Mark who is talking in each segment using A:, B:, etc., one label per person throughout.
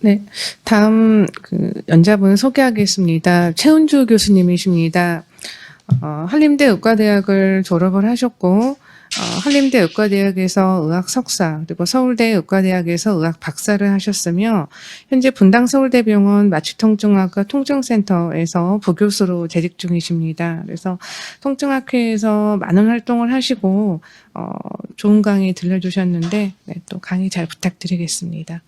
A: 네, 다음 연자분 소개하겠습니다. 최은주 교수님이십니다. 한림대 의과대학을 졸업을 하셨고 한림대 의과대학에서 의학 석사 그리고 서울대 의과대학에서 의학 박사를 하셨으며 현재 분당 서울대병원 마취통증학과 통증센터에서 부교수로 재직 중이십니다. 그래서 통증학회에서 많은 활동을 하시고 좋은 강의 들려주셨는데 네, 또 강의 잘 부탁드리겠습니다.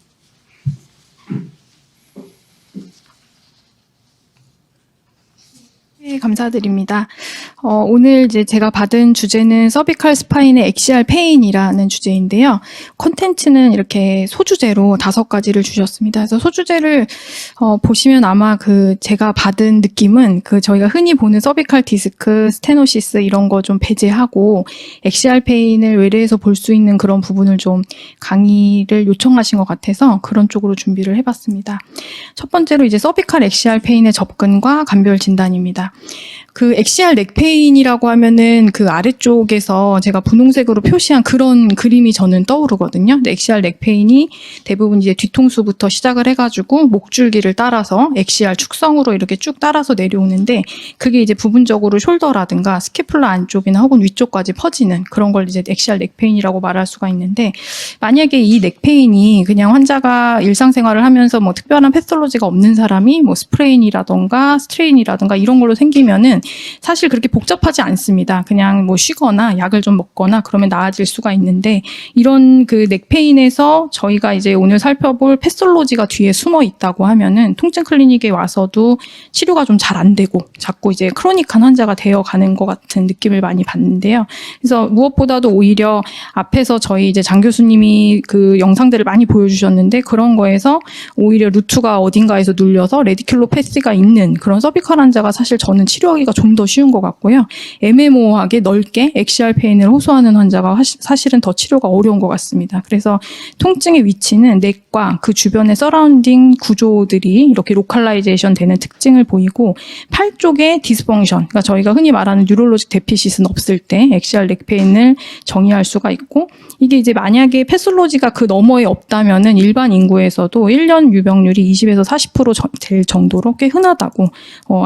B: 네, 감사드립니다. 오늘 이제 제가 받은 주제는 서비컬 스파인의 엑시알 페인이라는 주제인데요. 콘텐츠는 이렇게 소주제로 5가지를 주셨습니다. 그래서 소주제를 보시면 아마 제가 받은 느낌은 저희가 흔히 보는 서비컬 디스크, 스테노시스 이런 거 좀 배제하고 엑시알 페인을 외래에서 볼 수 있는 그런 부분을 좀 강의를 요청하신 것 같아서 그런 쪽으로 준비를 해봤습니다. 첫 번째로 이제 서비컬 엑시알 페인의 접근과 감별 진단입니다. 엑시알 넥페인이라고 하면은 아래쪽에서 제가 분홍색으로 표시한 그런 그림이 저는 떠오르거든요. 근데 엑시알 넥페인이 대부분 이제 뒤통수부터 시작을 해가지고 목줄기를 따라서 엑시알 축성으로 이렇게 쭉 따라서 내려오는데 그게 이제 부분적으로 숄더라든가 스캐플라 안쪽이나 혹은 위쪽까지 퍼지는 그런 걸 이제 엑시알 넥페인이라고 말할 수가 있는데 만약에 이 넥페인이 그냥 환자가 일상생활을 하면서 뭐 특별한 패솔로지가 없는 사람이 뭐 스프레인이라든가 스트레인이라든가 이런 걸로 생기면은 사실 그렇게 복잡하지 않습니다. 그냥 뭐 쉬거나 약을 좀 먹거나 그러면 나아질 수가 있는데 이런 넥페인에서 저희가 이제 오늘 살펴볼 패솔로지가 뒤에 숨어 있다고 하면은 통증 클리닉에 와서도 치료가 좀 잘 안 되고 자꾸 이제 크로닉한 환자가 되어 가는 것 같은 느낌을 많이 받는데요. 그래서 무엇보다도 오히려 앞에서 저희 이제 장 교수님이 영상들을 많이 보여주셨는데 그런 거에서 오히려 루트가 어딘가에서 눌려서 레디큘로패시가 있는 그런 서비컬 환자가 사실 저는 치료하기가 좀 더 쉬운 것 같고요. 애매모호하게 넓게 엑시알 페인을 호소하는 환자가 사실은 더 치료가 어려운 것 같습니다. 그래서 통증의 위치는 넥과 그 주변의 서라운딩 구조들이 이렇게 로컬라이제이션 되는 특징을 보이고 팔 쪽에 디스펑션, 그러니까 저희가 흔히 말하는 뉴럴로직 데피시스는 없을 때 엑시알 넥 페인을 정의할 수가 있고 이게 이제 만약에 패솔로지가 그 너머에 없다면은 일반 인구에서도 1년 유병률이 20에서 40% 될 정도로 꽤 흔하다고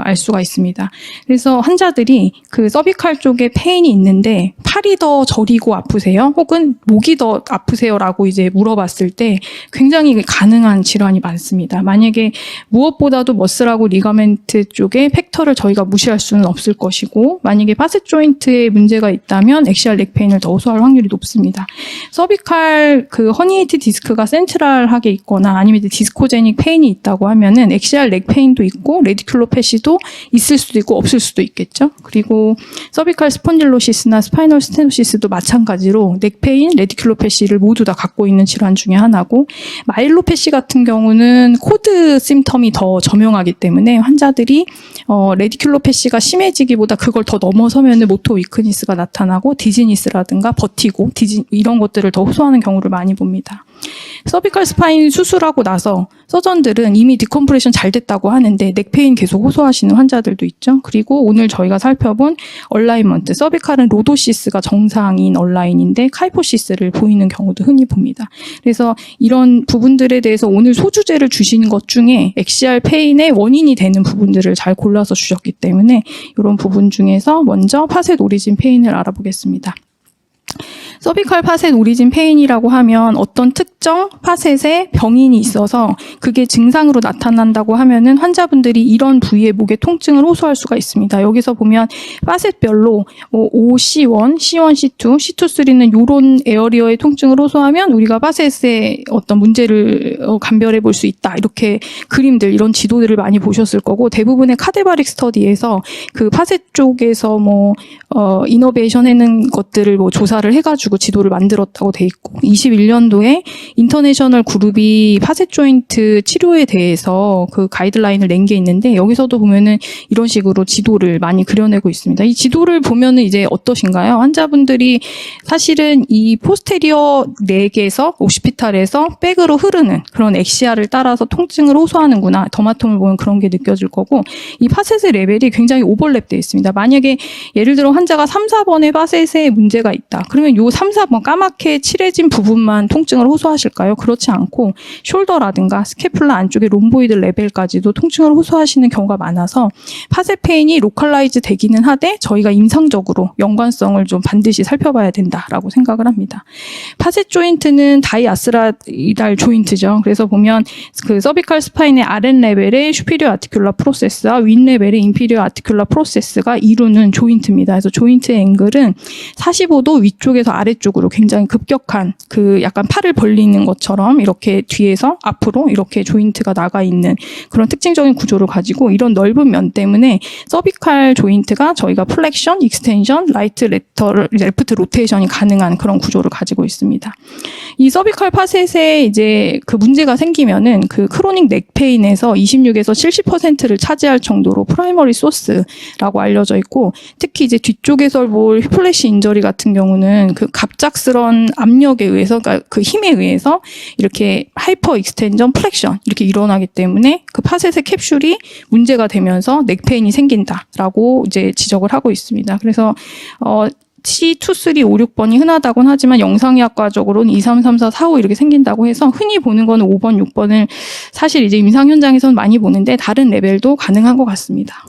B: 알 수가 있습니다. 그래서 환자들이 서비컬 쪽에 페인이 있는데 팔이 더 저리고 아프세요? 혹은 목이 더 아프세요라고 이제 물어봤을 때 굉장히 가능한 질환이 많습니다. 만약에 무엇보다도 머슬하고 리가멘트 쪽에 팩터를 저희가 무시할 수는 없을 것이고 만약에 파셋 조인트에 문제가 있다면 엑시알 넥 페인을 더 호소할 확률이 높습니다. 서비컬 허니에이트 디스크가 센트럴하게 있거나 아니면 이제 디스코제닉 페인이 있다고 하면은 엑시알 넥 페인도 있고 레디큘로패시도 있을 수도 있고 없을 수도 있겠죠. 그리고 서비컬 스폰딜로시스나 스파이널 스테노시스도 마찬가지로 넥페인, 레디큘로패시를 모두 다 갖고 있는 질환 중에 하나고 마일로패시 같은 경우는 코드 심텀이 더 저명하기 때문에 환자들이 레디큘로패시가 심해지기보다 그걸 더 넘어서면은 모토 위크니스가 나타나고 디지니스라든가 버티고 이런 것들을 더 호소하는 경우를 많이 봅니다. 서비컬 스파인 수술하고 나서 서전들은 이미 디컴프레션 잘 됐다고 하는데 넥페인 계속 호소하시는 환자들도 있죠. 그리고 오늘 저희가 살펴본 얼라인먼트, 서비컬은 로도시스가 정상인 얼라인인데 카이포시스를 보이는 경우도 흔히 봅니다. 그래서 이런 부분들에 대해서 오늘 소주제를 주신 것 중에 엑시알 페인의 원인이 되는 부분들을 잘 골라서 주셨기 때문에 이런 부분 중에서 먼저 파셋 오리진 페인을 알아보겠습니다. 서비컬 파셋 오리진 페인이라고 하면 어떤 특정 파셋에 병인이 있어서 그게 증상으로 나타난다고 하면은 환자분들이 이런 부위의 목의 통증을 호소할 수가 있습니다. 여기서 보면 파셋별로 OC1, C1, C2, C2,3는 이런 에어리어의 통증을 호소하면 우리가 파셋의 어떤 문제를 감별해 볼 수 있다. 이렇게 그림들, 이런 지도들을 많이 보셨을 거고 대부분의 카데바릭 스터디에서 파셋 쪽에서 이너베이션 하는 것들을 조사를 해가지고 지도를 만들었다고 돼 있고 21년도에 인터내셔널 그룹이 파셋 조인트 치료에 대해서 가이드라인을 낸 게 있는데 여기서도 보면은 이런 식으로 지도를 많이 그려내고 있습니다. 이 지도를 보면은 이제 어떠신가요? 환자분들이 사실은 이 포스테리어 넥에서 오시피탈에서 백으로 흐르는 그런 엑시아를 따라서 통증을 호소하는구나. 더마톰을 보면 그런 게 느껴질 거고 이 파셋의 레벨이 굉장히 오버랩되어 있습니다. 만약에 예를 들어 환자가 3, 4번의 파셋에 문제가 있다. 그러면 요 3, 4번 까맣게 칠해진 부분만 통증을 호소하실 호소하실까요? 그렇지 않고 숄더라든가 스캐플라 안쪽의 롬보이드 레벨까지도 통증을 호소하시는 경우가 많아서 파셋 페인이 로컬라이즈 되기는 하되 저희가 임상적으로 연관성을 좀 반드시 살펴봐야 된다라고 생각을 합니다. 파셋 조인트는 다이아스라이달 조인트죠. 그래서 보면 그 서비칼 스파인의 아랫 레벨의 슈피리어 아티큘라 프로세스와 윗 레벨의 인피리어 아티큘라 프로세스가 이루는 조인트입니다. 그래서 조인트의 앵글은 45도 위쪽에서 아래쪽으로 굉장히 급격한 그 약간 팔을 벌리는 것처럼 이렇게 뒤에서 앞으로 이렇게 조인트가 나가 있는 그런 특징적인 구조를 가지고 이런 넓은 면 때문에 서비칼 조인트가 저희가 플렉션, 익스텐션, 라이트 레프트 로테이션이 가능한 그런 구조를 가지고 있습니다. 이 서비칼 파셋에 이제 그 문제가 생기면은 그 크로닉 넥 페인에서 26에서 70%를 차지할 정도로 프라이머리 소스라고 알려져 있고 특히 이제 뒤쪽에서 볼 휘플래시 인저리 같은 경우는 그 갑작스런 압력에 의해서 그러니까 그 힘에 의해서 이렇게 하이퍼 익스텐전 플렉션 이렇게 일어나기 때문에 그 파셋의 캡슐이 문제가 되면서 넥페인이 생긴다라고 이제 지적을 하고 있습니다. 그래서 C2, 3, 5, 6번이 흔하다고는 하지만 영상의학과적으로는 2, 3, 3, 4, 4, 5 이렇게 생긴다고 해서 흔히 보는 거는 5번, 6번을 사실 이제 임상 현장에서는 많이 보는데 다른 레벨도 가능한 것 같습니다.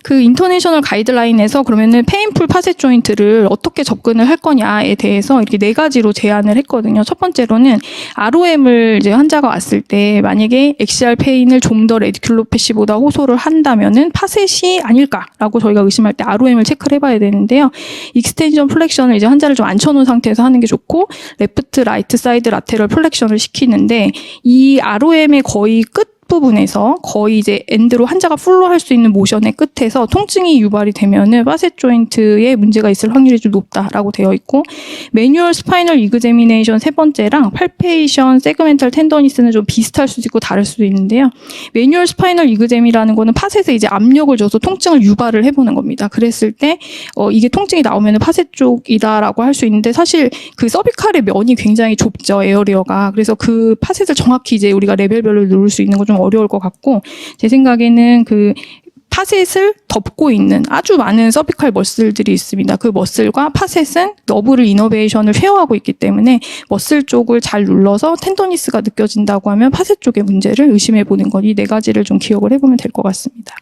B: 그 인터내셔널 가이드라인에서 그러면은 페인풀 파셋 조인트를 어떻게 접근을 할 거냐에 대해서 이렇게 4가지로 제안을 했거든요. 첫 번째로는 ROM을 이제 환자가 왔을 때 만약에 엑시알 페인을 좀 더 레디큘로패시보다 호소를 한다면은 파셋이 아닐까라고 저희가 의심할 때 ROM을 체크를 해봐야 되는데요. 익스텐션 플렉션을 이제 환자를 좀 앉혀놓은 상태에서 하는 게 좋고 레프트, 라이트 사이드 라테럴 플렉션을 시키는데 이 ROM의 거의 끝 부분에서 거의 이제 엔드로 환자가 풀로 할 수 있는 모션의 끝에서 통증이 유발이 되면은 파셋 조인트에 문제가 있을 확률이 좀 높다라고 되어 있고 매뉴얼 스파이널 이그제미네이션 세 번째랑 팔페이션 세그멘탈 텐더니스는 좀 비슷할 수도 있고 다를 수도 있는데요. 매뉴얼 스파이널 이그제미라는 거는 파셋에 이제 압력을 줘서 통증을 유발을 해보는 겁니다. 그랬을 때 이게 통증이 나오면은 파셋 쪽이다라고 할 수 있는데 사실 그 서비칼의 면이 굉장히 좁죠 에어리어가. 그래서 그 파셋을 정확히 이제 우리가 레벨별로 누를 수 있는 거 좀 어려울 것 같고 제 생각에는 그 파셋을 덮고 있는 아주 많은 서비칼 머슬들이 있습니다. 그 머슬과 파셋은 너브를 이너베이션을 쉐어하고 있기 때문에 머슬 쪽을 잘 눌러서 텐더니스가 느껴진다고 하면 파셋 쪽의 문제를 의심해 보는 것 이 4가지를 좀 기억을 해보면 될 것 같습니다.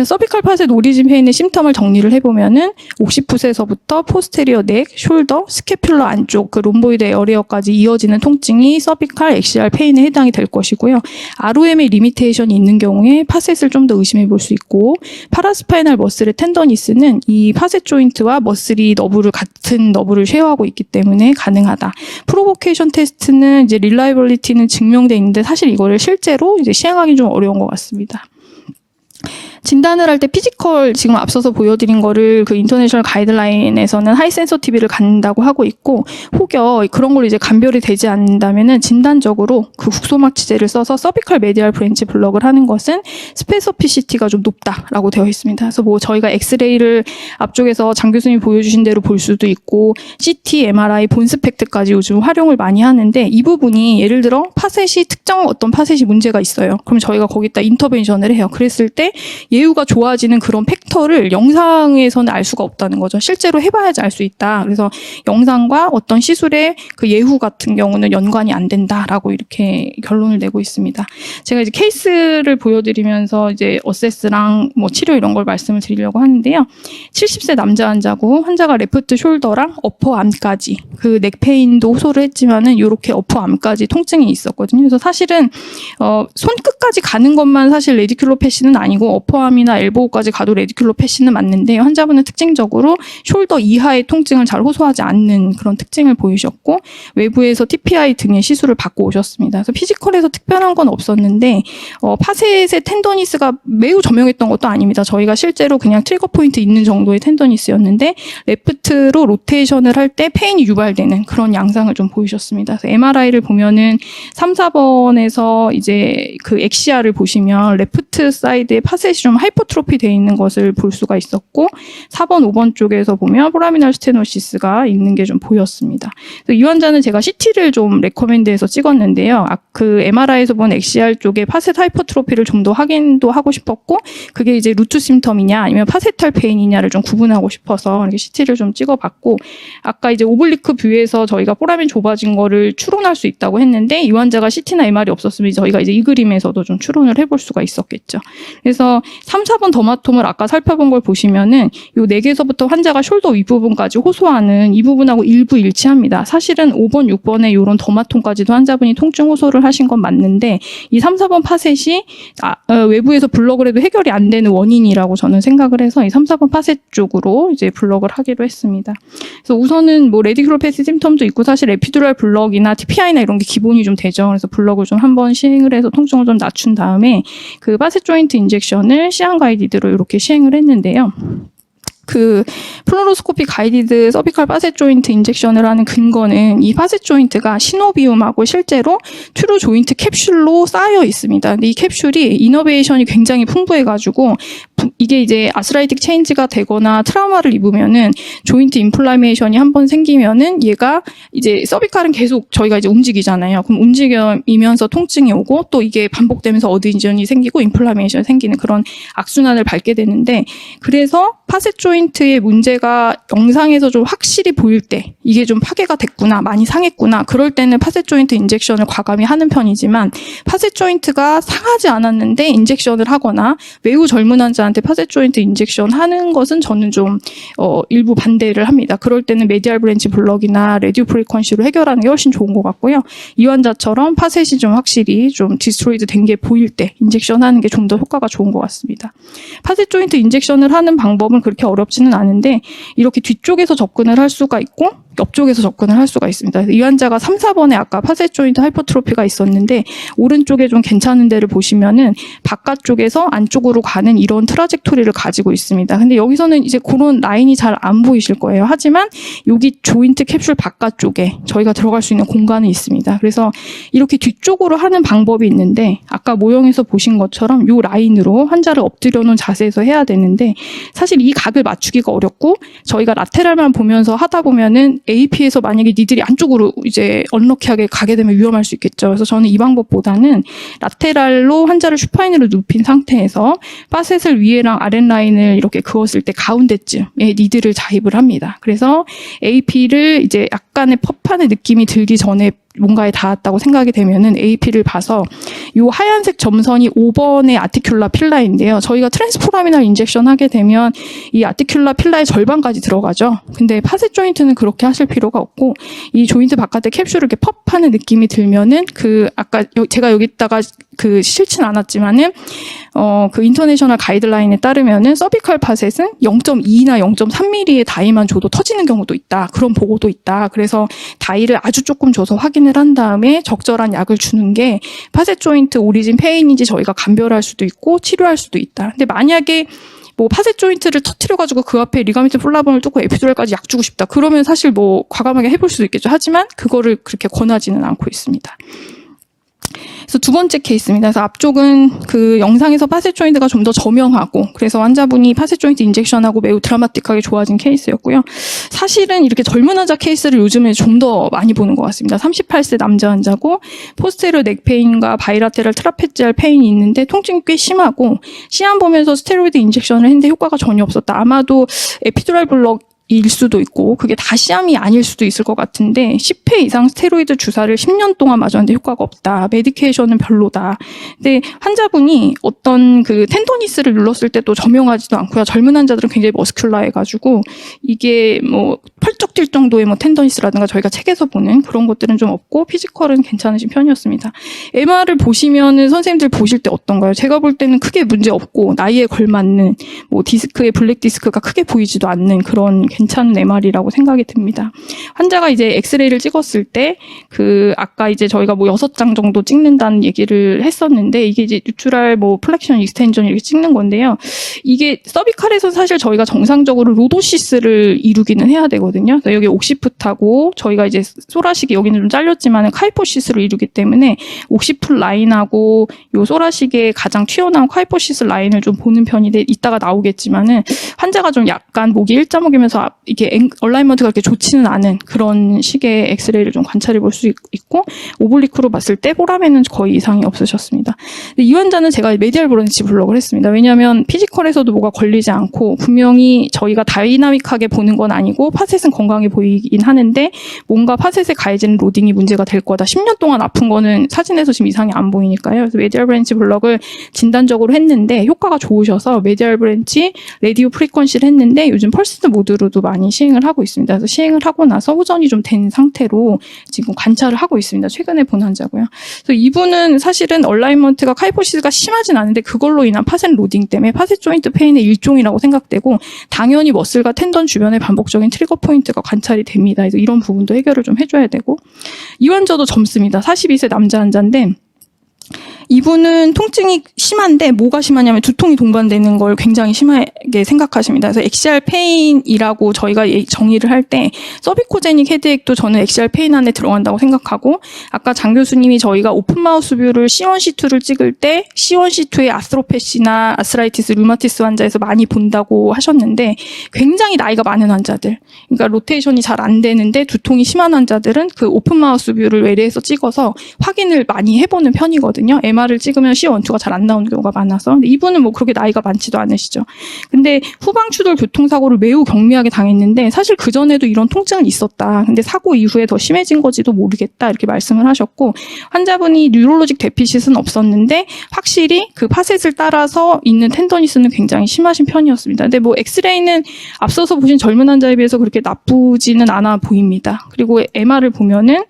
B: 서비칼 파셋 오리진 페인의 심텀을 정리를 해보면은 옥시풋에서부터 포스테리어 넥, 숄더, 스캐퓰러 안쪽 그 롬보이드 에어리어까지 이어지는 통증이 서비칼 엑시알 페인에 해당이 될 것이고요. ROM의 리미테이션이 있는 경우에 파셋을 좀 더 의심해 볼 수 있고 파라스파이널 머슬의 텐더니스는 이 파셋 조인트와 머슬이 같은 너브를 쉐어하고 있기 때문에 가능하다. 프로보케이션 테스트는 이제 릴라이벌리티는 증명돼 있는데 사실 이거를 실제로 이제 시행하기 좀 어려운 것 같습니다. 진단을 할 때 피지컬 지금 앞서서 보여드린 거를 그 인터내셔널 가이드라인에서는 하이 센서티비를 갖는다고 하고 있고 혹여 그런 걸로 이제 감별이 되지 않는다면은 진단적으로 그 국소막치제를 써서 서비칼 메디알 브랜치 블럭을 하는 것은 스페서피시티가 좀 높다라고 되어 있습니다. 그래서 뭐 저희가 엑스레이를 앞쪽에서 장 교수님이 보여주신 대로 볼 수도 있고 CT, MRI, 본스펙트까지 요즘 활용을 많이 하는데 이 부분이 예를 들어 파셋이 특정 어떤 파셋이 문제가 있어요. 그럼 저희가 거기다 인터벤션을 해요. 그랬을 때 예후가 좋아지는 그런 팩터를 영상에서는 알 수가 없다는 거죠. 실제로 해봐야지 알 수 있다. 그래서 영상과 어떤 시술의 그 예후 같은 경우는 연관이 안 된다라고 이렇게 결론을 내고 있습니다. 제가 이제 케이스를 보여드리면서 이제 어세스랑 뭐 치료 이런 걸 말씀을 드리려고 하는데요. 70세 남자 환자고 환자가 레프트 숄더랑 어퍼 암까지 그 넥페인도 호소를 했지만은 이렇게 어퍼 암까지 통증이 있었거든요. 그래서 사실은 손끝까지 가는 것만 사실 레디큘로 패시는 아니고 어퍼암이나 엘보우까지 가도 레디큘로 패시는 맞는데 환자분은 특징적으로 숄더 이하의 통증을 잘 호소하지 않는 그런 특징을 보이셨고 외부에서 TPI 등의 시술을 받고 오셨습니다. 그래서 피지컬에서 특별한 건 없었는데 파셋의 텐더니스가 매우 저명했던 것도 아닙니다. 저희가 실제로 그냥 트리거 포인트 있는 정도의 텐더니스였는데 레프트로 로테이션을 할 때 페인이 유발되는 그런 양상을 좀 보이셨습니다. 그래서 MRI를 보면은 3, 4번에서 이제 그 엑시아를 보시면 레프트 사이드에 파셋이 좀 하이퍼트로피 되어 있는 것을 볼 수가 있었고 4번, 5번 쪽에서 보면 포라미널 스테노시스가 있는 게 좀 보였습니다. 그래서 이 환자는 제가 CT를 좀 레코멘드해서 찍었는데요. 그 MRI에서 본 엑시알 쪽에 파셋 하이퍼트로피를 좀 더 확인도 하고 싶었고 그게 이제 루트 심텀이냐 아니면 파셋탈 페인이냐를 좀 구분하고 싶어서 이렇게 CT를 좀 좀 찍어봤고, 아까 이제 오블리크 뷰에서 저희가 포라멘 좁아진 거를 추론할 수 있다고 했는데, 이 환자가 CT나 MR이 없었으면 저희가 이제 이 그림에서도 좀 추론을 해볼 수가 있었겠죠. 그래서 3, 4번 더마톰을 아까 살펴본 걸 보시면은 요 4개에서부터 환자가 숄더 윗부분까지 호소하는 이 부분하고 일부 일치합니다. 사실은 5번, 6번에 요런 더마톰까지도 환자분이 통증 호소를 하신 건 맞는데, 이 3, 4번 파셋이 외부에서 블럭을 해도 해결이 안 되는 원인이라고 저는 생각을 해서 이 3, 4번 파셋 쪽으로 이제 블럭을 하기로 했습니다. 그래서 우선은 뭐 레디큘로패시 심텀도 있고 사실 에피두랄 블럭이나 TPI나 이런 게 기본이 좀 되죠. 그래서 블럭을 좀 한번 시행을 해서 통증을 좀 낮춘 다음에 그 파셋 조인트 인젝션을 시안 가이디드로 이렇게 시행을 했는데요. 그 플로로스코피 가이디드 서비컬 파셋 조인트 인젝션을 하는 근거는 이 파셋 조인트가 시노비움하고 실제로 트루 조인트 캡슐로 쌓여 있습니다. 근데 이 캡슐이 이너베이션이 굉장히 풍부해가지고 이게 이제 아스라이틱 체인지가 되거나 트라우마를 입으면은 조인트 인플라메이션이 한번 생기면은 얘가 이제 서비칼은 계속 저희가 이제 움직이잖아요. 그럼 움직이면서 통증이 오고 또 이게 반복되면서 어드인전이 생기고 인플라메이션이 생기는 그런 악순환을 밟게 되는데, 그래서 파셋 조인트의 문제가 영상에서 좀 확실히 보일 때 이게 좀 파괴가 됐구나, 많이 상했구나, 그럴 때는 파셋 조인트 인젝션을 과감히 하는 편이지만, 파셋 조인트가 상하지 않았는데 인젝션을 하거나 매우 젊은 환자한테 파셋 조인트 인젝션 하는 것은 저는 좀 일부 반대를 합니다. 그럴 때는 메디알 브랜치 블럭이나 레디오 프리퀀시로 해결하는 게 훨씬 좋은 것 같고요. 이 환자처럼 파셋이 좀 확실히 좀 디스트로이드 된 게 보일 때 인젝션 하는 게 좀 더 효과가 좋은 것 같습니다. 파셋 조인트 인젝션을 하는 방법은 그렇게 어렵지는 않은데, 이렇게 뒤쪽에서 접근을 할 수가 있고 옆쪽에서 접근을 할 수가 있습니다. 이 환자가 3, 4번에 아까 파셋 조인트 하이퍼트로피가 있었는데 오른쪽에 좀 괜찮은 데를 보시면은 바깥쪽에서 안쪽으로 가는 이런 트라젝토리를 가지고 있습니다. 근데 여기서는 이제 그런 라인이 잘 안 보이실 거예요. 하지만 여기 조인트 캡슐 바깥쪽에 저희가 들어갈 수 있는 공간이 있습니다. 그래서 이렇게 뒤쪽으로 하는 방법이 있는데, 아까 모형에서 보신 것처럼 이 라인으로 환자를 엎드려 놓은 자세에서 해야 되는데, 사실 이 각을 맞추기가 어렵고 저희가 라테랄만 보면서 하다 보면은 AP에서 만약에 니들이 안쪽으로 이제 언럭키하게 가게 되면 위험할 수 있겠죠. 그래서 저는 이 방법보다는 라테랄로 환자를 슈파인으로 눕힌 상태에서 파셋을 위에랑 아랫라인을 이렇게 그었을 때 가운데쯤에 니들을 자입을 합니다. 그래서 AP를 이제 약간의 펍하는 느낌이 들기 전에 뭔가에 닿았다고 생각이 되면은 AP를 봐서 요 하얀색 점선이 5번의 아티큘라 필라인데요. 저희가 트랜스포라미널 인젝션 하게 되면 이 아티큘라 필라의 절반까지 들어가죠. 근데 파셋 조인트는 그렇게 하실 필요가 없고, 이 조인트 바깥에 캡슐을 이렇게 펍하는 느낌이 들면은 그 아까 제가 여기다가 그 싫진 않았지만은 그 인터내셔널 가이드라인에 따르면은 서비컬 파셋은 0.2나 0.3mm의 다이만 줘도 터지는 경우도 있다. 그런 보고도 있다. 그래서 다이를 아주 조금 줘서 확인을 한 다음에 적절한 약을 주는 게 파셋 조인트 오리진 페인인지 저희가 감별할 수도 있고 치료할 수도 있다. 근데 만약에 뭐 파셋 조인트를 터트려가지고 그 앞에 리가멘트 플라본을 뚫고 에피두랄까지 약 주고 싶다. 그러면 사실 뭐 과감하게 해볼 수도 있겠죠. 하지만 그거를 그렇게 권하지는 않고 있습니다. 그래서 두 번째 케이스입니다. 그래서 앞쪽은 그 영상에서 파셋 조인트가 좀 더 저명하고, 그래서 환자분이 파셋 조인트 인젝션하고 매우 드라마틱하게 좋아진 케이스였고요. 사실은 이렇게 젊은 환자 케이스를 요즘에 좀 더 많이 보는 것 같습니다. 38세 남자 환자고 포스테리어 넥 페인과 바이라테럴 트라페지알 페인이 있는데 통증이 꽤 심하고, 시안 보면서 스테로이드 인젝션을 했는데 효과가 전혀 없었다. 아마도 에피두랄 블럭 일 수도 있고 그게 다 시암이 아닐 수도 있을 것 같은데 10회 이상 스테로이드 주사를 10년 동안 맞았는데 효과가 없다. 메디케이션은 별로다. 근데 환자분이 어떤 그 텐도니스를 눌렀을 때도 저명하지도 않고요. 젊은 환자들은 굉장히 머스큘라해가지고 이게 뭐 펄쩍 뛸 정도의 뭐 텐도니스라든가 저희가 책에서 보는 그런 것들은 좀 없고 피지컬은 괜찮으신 편이었습니다. MR을 보시면은 선생님들 보실 때 어떤가요? 제가 볼 때는 크게 문제 없고 나이에 걸맞는 뭐 디스크에 블랙 디스크가 크게 보이지도 않는 그런 괜찮은 MR이라고 생각이 듭니다. 환자가 이제 엑스레이를 찍었을 때 그 아까 이제 저희가 뭐 6장 정도 찍는다는 얘기를 했었는데, 이게 이제 뉴트럴 뭐 플렉션 익스텐전 이렇게 찍는 건데요. 이게 서비칼에서 사실 저희가 정상적으로 로도시스를 이루기는 해야 되거든요. 그래서 여기 옥시프트하고 저희가 이제 소라식이 여기는 좀 잘렸지만 카이포시스를 이루기 때문에 옥시프트 라인하고 요 소라식의 가장 튀어나온 카이포시스 라인을 좀 보는 편인데 이따가 나오겠지만은 환자가 좀 약간 목이 일자목이면서 이게 얼라이먼트가 그렇게 좋지는 않은 그런 식의 엑스레이를 좀 관찰해 볼 수 있고 오블리크로 봤을 때 포라멘은 거의 이상이 없으셨습니다. 근데 이 환자는 제가 메디얼 브런치 블록을 했습니다. 왜냐하면 피지컬에서도 뭐가 걸리지 않고 분명히 저희가 다이나믹하게 보는 건 아니고 파셋은 건강해 보이긴 하는데 뭔가 파셋에 가해지는 로딩이 문제가 될 거다. 10년 동안 아픈 거는 사진에서 지금 이상이 안 보이니까요. 그래서 메디얼 브런치 블록을 진단적으로 했는데 효과가 좋으셔서 메디얼 브런치 레디오 프리퀀시를 했는데 요즘 펄스 모드로도 많이 시행을 하고 있습니다. 그래서 시행을 하고 나서 호전이 좀 된 상태로 지금 관찰을 하고 있습니다. 최근에 본 환자고요. 그래서 이분은 사실은 얼라이먼트가 카이포시스가 심하진 않은데 그걸로 인한 파셋 로딩 때문에 파셋 조인트 페인의 일종이라고 생각되고 당연히 머슬과 텐던 주변에 반복적인 트리거 포인트가 관찰이 됩니다. 그래서 이런 부분도 해결을 좀 해줘야 되고 이 환자도 젊습니다. 42세 남자 환자인데 이분은 통증이 심한데 뭐가 심하냐면 두통이 동반되는 걸 굉장히 심하게 생각하십니다. 그래서 엑시알 페인이라고 저희가 정의를 할 때 서비코제닉 헤드액도 저는 엑시알 페인 안에 들어간다고 생각하고 아까 장 교수님이 저희가 오픈 마우스 뷰를 C1, C2를 찍을 때 C1, C2의 아스트로패시나 아스라이티스, 류마티스 환자에서 많이 본다고 하셨는데 굉장히 나이가 많은 환자들 그러니까 로테이션이 잘 안 되는데 두통이 심한 환자들은 그 오픈 마우스 뷰를 외래에서 찍어서 확인을 많이 해보는 편이거든요. MR을 찍으면 C1, 2가 잘 안 나오는 경우가 많아서. 근데 이분은 뭐 그렇게 나이가 많지도 않으시죠. 근데 후방추돌 교통사고를 매우 경미하게 당했는데 사실 그전에도 이런 통증은 있었다. 근데 사고 이후에 더 심해진 거지도 모르겠다. 이렇게 말씀을 하셨고 환자분이 뉴럴로직 데피시스는 없었는데 확실히 그 파셋을 따라서 있는 텐더니스는 굉장히 심하신 편이었습니다. 근데 뭐 엑스레이는 앞서서 보신 젊은 환자에 비해서 그렇게 나쁘지는 않아 보입니다. 그리고 MR을 보면은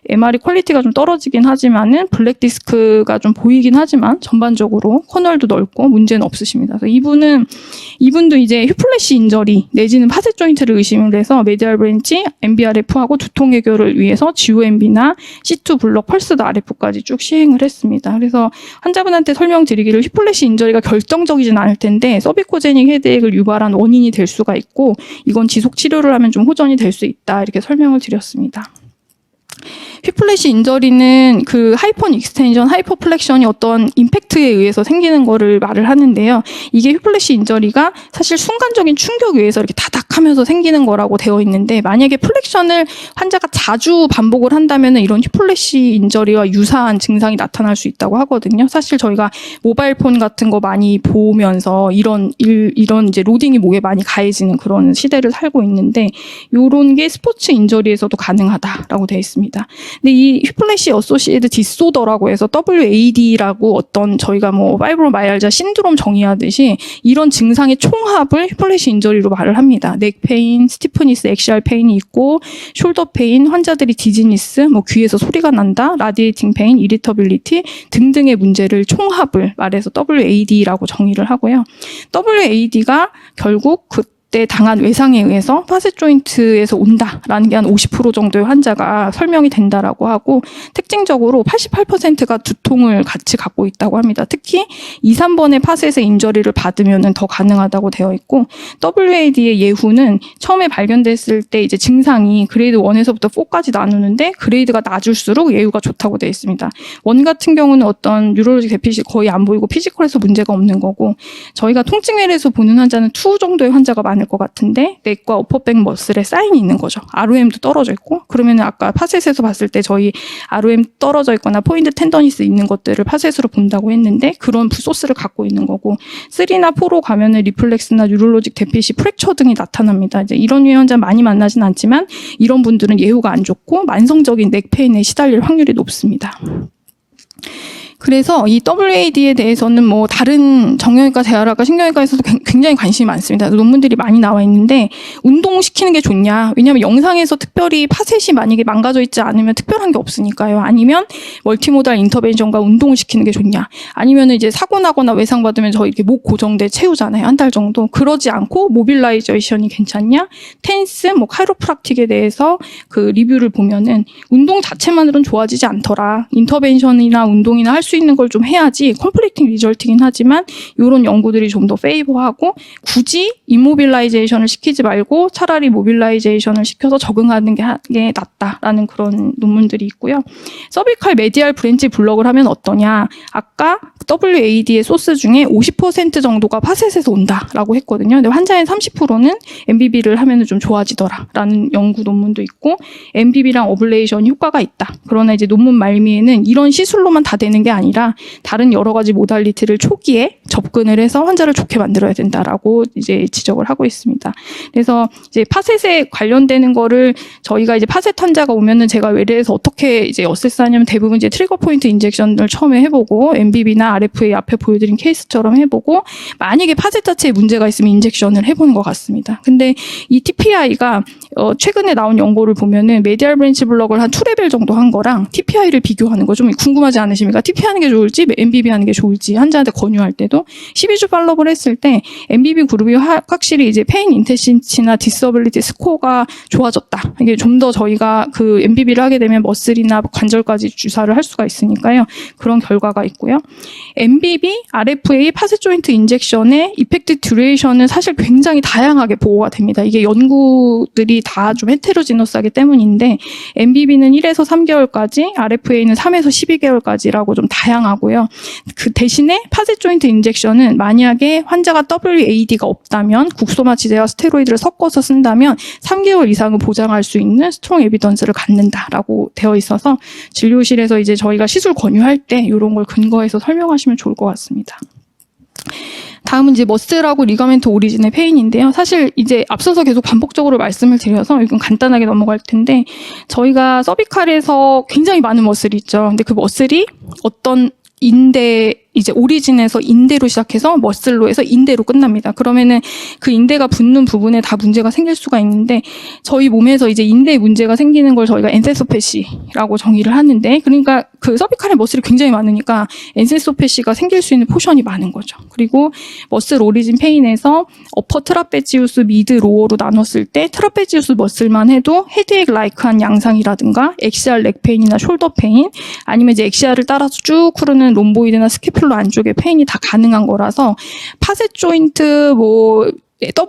B: MR이 퀄리티가 좀 떨어지긴 하지만은 블랙 디스크가 좀 보이긴 하지만 전반적으로 커널도 넓고 문제는 없으십니다. 그래서 이분도 이제 휴플래시 인저리 내지는 파셋 조인트를 의심을 해서 메디얼 브랜치, MBRF하고 두통 해결을 위해서 GOMB나 C2 블록 펄스드 RF까지 쭉 시행을 했습니다. 그래서 환자분한테 설명드리기를 휴플래시 인저리가 결정적이진 않을 텐데 서비코제닉 헤드액을 유발한 원인이 될 수가 있고 이건 지속 치료를 하면 좀 호전이 될 수 있다 이렇게 설명을 드렸습니다. 휘플래시 인저리는 그 하이퍼 익스텐션, 하이퍼 플렉션이 어떤 임팩트에 의해서 생기는 거를 말을 하는데요. 이게 휘플래시 인저리가 사실 순간적인 충격에 의해서 이렇게 다닥하면서 생기는 거라고 되어 있는데 만약에 플렉션을 환자가 자주 반복을 한다면 이런 휘플래시 인저리와 유사한 증상이 나타날 수 있다고 하거든요. 사실 저희가 모바일 폰 같은 거 많이 보면서 이런 이제 로딩이 목에 많이 가해지는 그런 시대를 살고 있는데 요런 게 스포츠 인저리에서도 가능하다라고 되어 있습니다. 근데 이 휘플래시 어소시에이드 디소더라고 해서 WAD라고 어떤 저희가 뭐 파이브로마이알자 신드롬 정의하듯이 이런 증상의 총합을 휘플래시 인저리로 말을 합니다. 넥 페인, 스티프니스, 엑시알 페인이 있고 숄더 페인, 환자들이 디지니스, 뭐 귀에서 소리가 난다, 라디에이팅 페인, 이리터빌리티 등등의 문제를 총합을 말해서 WAD라고 정의를 하고요. WAD가 결국 그때 당한 외상에 의해서 파셋 조인트에서 온다라는 게 한 50% 정도의 환자가 설명이 된다라고 하고 특징적으로 88%가 두통을 같이 갖고 있다고 합니다. 특히 2, 3번의 파셋의 인저리를 받으면 더 가능하다고 되어 있고 WAD의 예후는 처음에 발견됐을 때 이제 증상이 그레이드 1에서부터 4까지 나누는데 그레이드가 낮을수록 예후가 좋다고 되어 있습니다. 1 같은 경우는 어떤 뉴럴로직 데피시 거의 안 보이고 피지컬에서 문제가 없는 거고 저희가 통증외래에서 보는 환자는 2 정도의 환자가 많을 것 같은데 넥과 어퍼백 머슬에 사인이 있는 거죠. ROM도 떨어져 있고 그러면 아까 파셋에서 봤을 때 저희 ROM 떨어져 있거나 포인트 텐더니스 있는 것들을 파셋으로 본다고 했는데 그런 소스를 갖고 있는 거고 3나 4로 가면은 리플렉스나 뉴럴로직 데피시 프랙처 등이 나타납니다. 이제 이런 유의 환자 많이 만나진 않지만 이런 분들은 예후가 안 좋고 만성적인 넥 페인에 시달릴 확률이 높습니다. 그래서 이 WAD에 대해서는 뭐 다른 정형외과, 재활학과, 신경외과에서도 굉장히 관심이 많습니다. 논문들이 많이 나와 있는데 운동시키는 게 좋냐? 왜냐하면 영상에서 특별히 파셋이 만약에 망가져 있지 않으면 특별한 게 없으니까요. 아니면 멀티모달 인터벤션과 운동을 시키는 게 좋냐? 아니면 이제 사고 나거나 외상 받으면 저희 이렇게 목 고정대 채우잖아요. 한 달 정도. 그러지 않고 모빌라이제이션이 괜찮냐? 텐스, 뭐 카이로프락틱에 대해서 그 리뷰를 보면은 운동 자체만으로는 좋아지지 않더라. 인터벤션이나 운동이나 할 수 수 있는 걸 좀 해야지 컴플리팅 리절트긴 하지만 이런 연구들이 좀 더 페이버하고 굳이 임모빌라이제이션을 시키지 말고 차라리 모빌라이제이션을 시켜서 적응하는 게 낫다라는 그런 논문들이 있고요. 서비칼 메디알 브랜치 블럭을 하면 어떠냐. 아까 WAD의 소스 중에 50% 정도가 파셋에서 온다라고 했거든요. 근데 환자의 30%는 MBB를 하면 좀 좋아지더라라는 연구 논문도 있고 MBB랑 어블레이션이 효과가 있다. 그러나 이제 논문 말미에는 이런 시술로만 다 되는 게 아니라 다른 여러 가지 모달리티를 초기에 접근을 해서 환자를 좋게 만들어야 된다라고 이제 지적을 하고 있습니다. 그래서 이제 파셋에 관련되는 거를 저희가 이제 파셋 환자가 오면은 제가 외래에서 어떻게 이제 어세스하냐면 대부분 이제 트리거 포인트 인젝션을 처음에 해보고 MBB나 RFA 앞에 보여드린 케이스처럼 해보고 만약에 파셋 자체에 문제가 있으면 인젝션을 해보는 것 같습니다. 근데 이 TPI가 최근에 나온 연구를 보면은 메디알 브랜치 블럭을 한 2레벨 정도 한 거랑 TPI를 비교하는 거 좀 궁금하지 않으십니까? TPI 하는 게 좋을지 MBB 하는 게 좋을지 환자한테 권유할 때도 12주 팔로업을 했을 때 MBB 그룹이 확실히 이제 페인 인텐시티나 디서빌리티 스코어가 좋아졌다. 이게 좀 더 저희가 그 MBB를 하게 되면 머슬이나 관절까지 주사를 할 수가 있으니까요. 그런 결과가 있고요. MBB, RFA, 파셋 조인트 인젝션의 이펙트 듀레이션은 사실 굉장히 다양하게 보고가 됩니다. 이게 연구들이 다 좀 헤테로지너스하기 때문인데 MBB는 1에서 3개월까지, RFA는 3에서 12개월까지라고 좀 다양하고요. 그 대신에 파셋 조인트 인젝션은 만약에 환자가 WAD가 없다면 국소마취제와 스테로이드를 섞어서 쓴다면 3개월 이상은 보장할 수 있는 스트롱 에비던스를 갖는다라고 되어 있어서 진료실에서 이제 저희가 시술 권유할 때 이런 걸 근거해서 설명하시면 좋을 것 같습니다. 다음은 이제 머슬하고 리가멘트 오리진의 페인인데요. 사실 이제 앞서서 계속 반복적으로 말씀을 드려서 이건 간단하게 넘어갈 텐데 저희가 서비칼에서 굉장히 많은 머슬이 있죠. 근데 그 머슬이 어떤 인대 이제 오리진에서 인대로 시작해서 머슬로 해서 인대로 끝납니다. 그러면은 그 인대가 붙는 부분에 다 문제가 생길 수가 있는데 저희 몸에서 이제 인대에 문제가 생기는 걸 저희가 엔세소패시라고 정의를 하는데 그러니까 그 서비칼의 머슬이 굉장히 많으니까 엔세소패시가 생길 수 있는 포션이 많은 거죠. 그리고 머슬 오리진 페인에서 어퍼 트라페지우스 미드 로어로 나눴을 때 트라페지우스 머슬만 해도 헤드액 라이크한 양상이라든가 엑시알 렉 페인이나 숄더 페인 아니면 이제 엑시알을 따라서 쭉 흐르는 롬보이드나 스케플러 안쪽에 페인이 다 가능한 거라서 파셋 조인트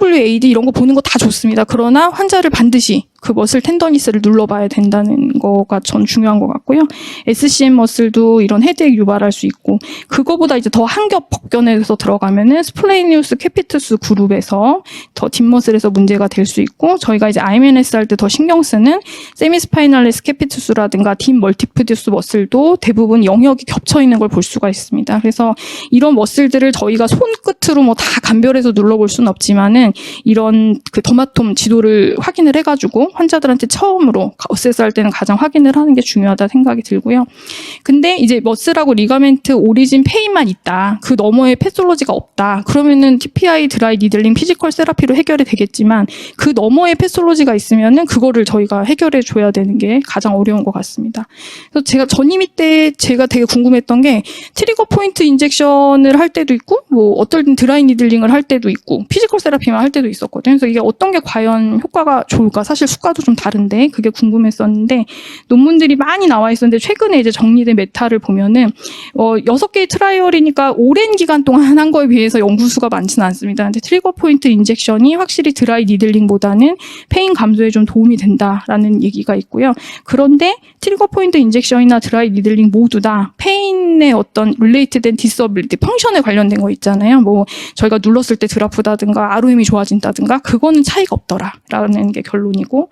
B: WAD 이런 거 보는 거 다 좋습니다. 그러나 환자를 반드시 그 머슬 텐더니스를 눌러봐야 된다는 거가 전 중요한 것 같고요. SCM 머슬도 이런 헤드액 유발할 수 있고 그거보다 이제 더 한 겹 벗겨내서 들어가면은 스플레이니우스 캐피투스 그룹에서 더 뒷머슬에서 문제가 될 수 있고 저희가 이제 IMNS 할 때 더 신경 쓰는 세미스파이널리스 캐피투스라든가 딥 멀티푸디우스 머슬도 대부분 영역이 겹쳐 있는 걸 볼 수가 있습니다. 그래서 이런 머슬들을 저희가 손끝으로 뭐 다 감별해서 눌러볼 수는 없지만은 이런 그 더마톰 지도를 확인을 해가지고 환자들한테 처음으로 어세스할 때는 가장 확인을 하는 게 중요하다 생각이 들고요. 근데 이제 머슬하고 리가멘트 오리진 페인만 있다. 그 너머에 패솔로지가 없다. 그러면은 TPI, 드라이 니들링, 피지컬 세라피로 해결이 되겠지만 그 너머에 패솔로지가 있으면은 그거를 저희가 해결해 줘야 되는 게 가장 어려운 것 같습니다. 그래서 제가 전임의 때 제가 되게 궁금했던 게 트리거 포인트 인젝션을 할 때도 있고 뭐 어떨 땐 드라이 니들링을 할 때도 있고 피지컬 세라피만 할 때도 있었거든요. 그래서 이게 어떤 게 과연 효과가 좋을까? 사실 수가도 좀 다른데 그게 궁금했었는데 논문들이 많이 나와 있었는데 최근에 이제 정리된 메타를 보면은 6개의 트라이얼이니까 오랜 기간 동안 한 거에 비해서 연구수가 많지는 않습니다. 근데 트리거 포인트 인젝션이 확실히 드라이 니들링보다는 페인 감소에 좀 도움이 된다라는 얘기가 있고요. 그런데 트리거 포인트 인젝션이나 드라이 니들링 모두 다 페인의 어떤 릴레이트된 디서빌리티 펑션에 관련된 거 있잖아요. 뭐 저희가 눌렀을 때 덜 아프다든가 ROM이 좋아진다든가 그거는 차이가 없더라라는 게 결론이고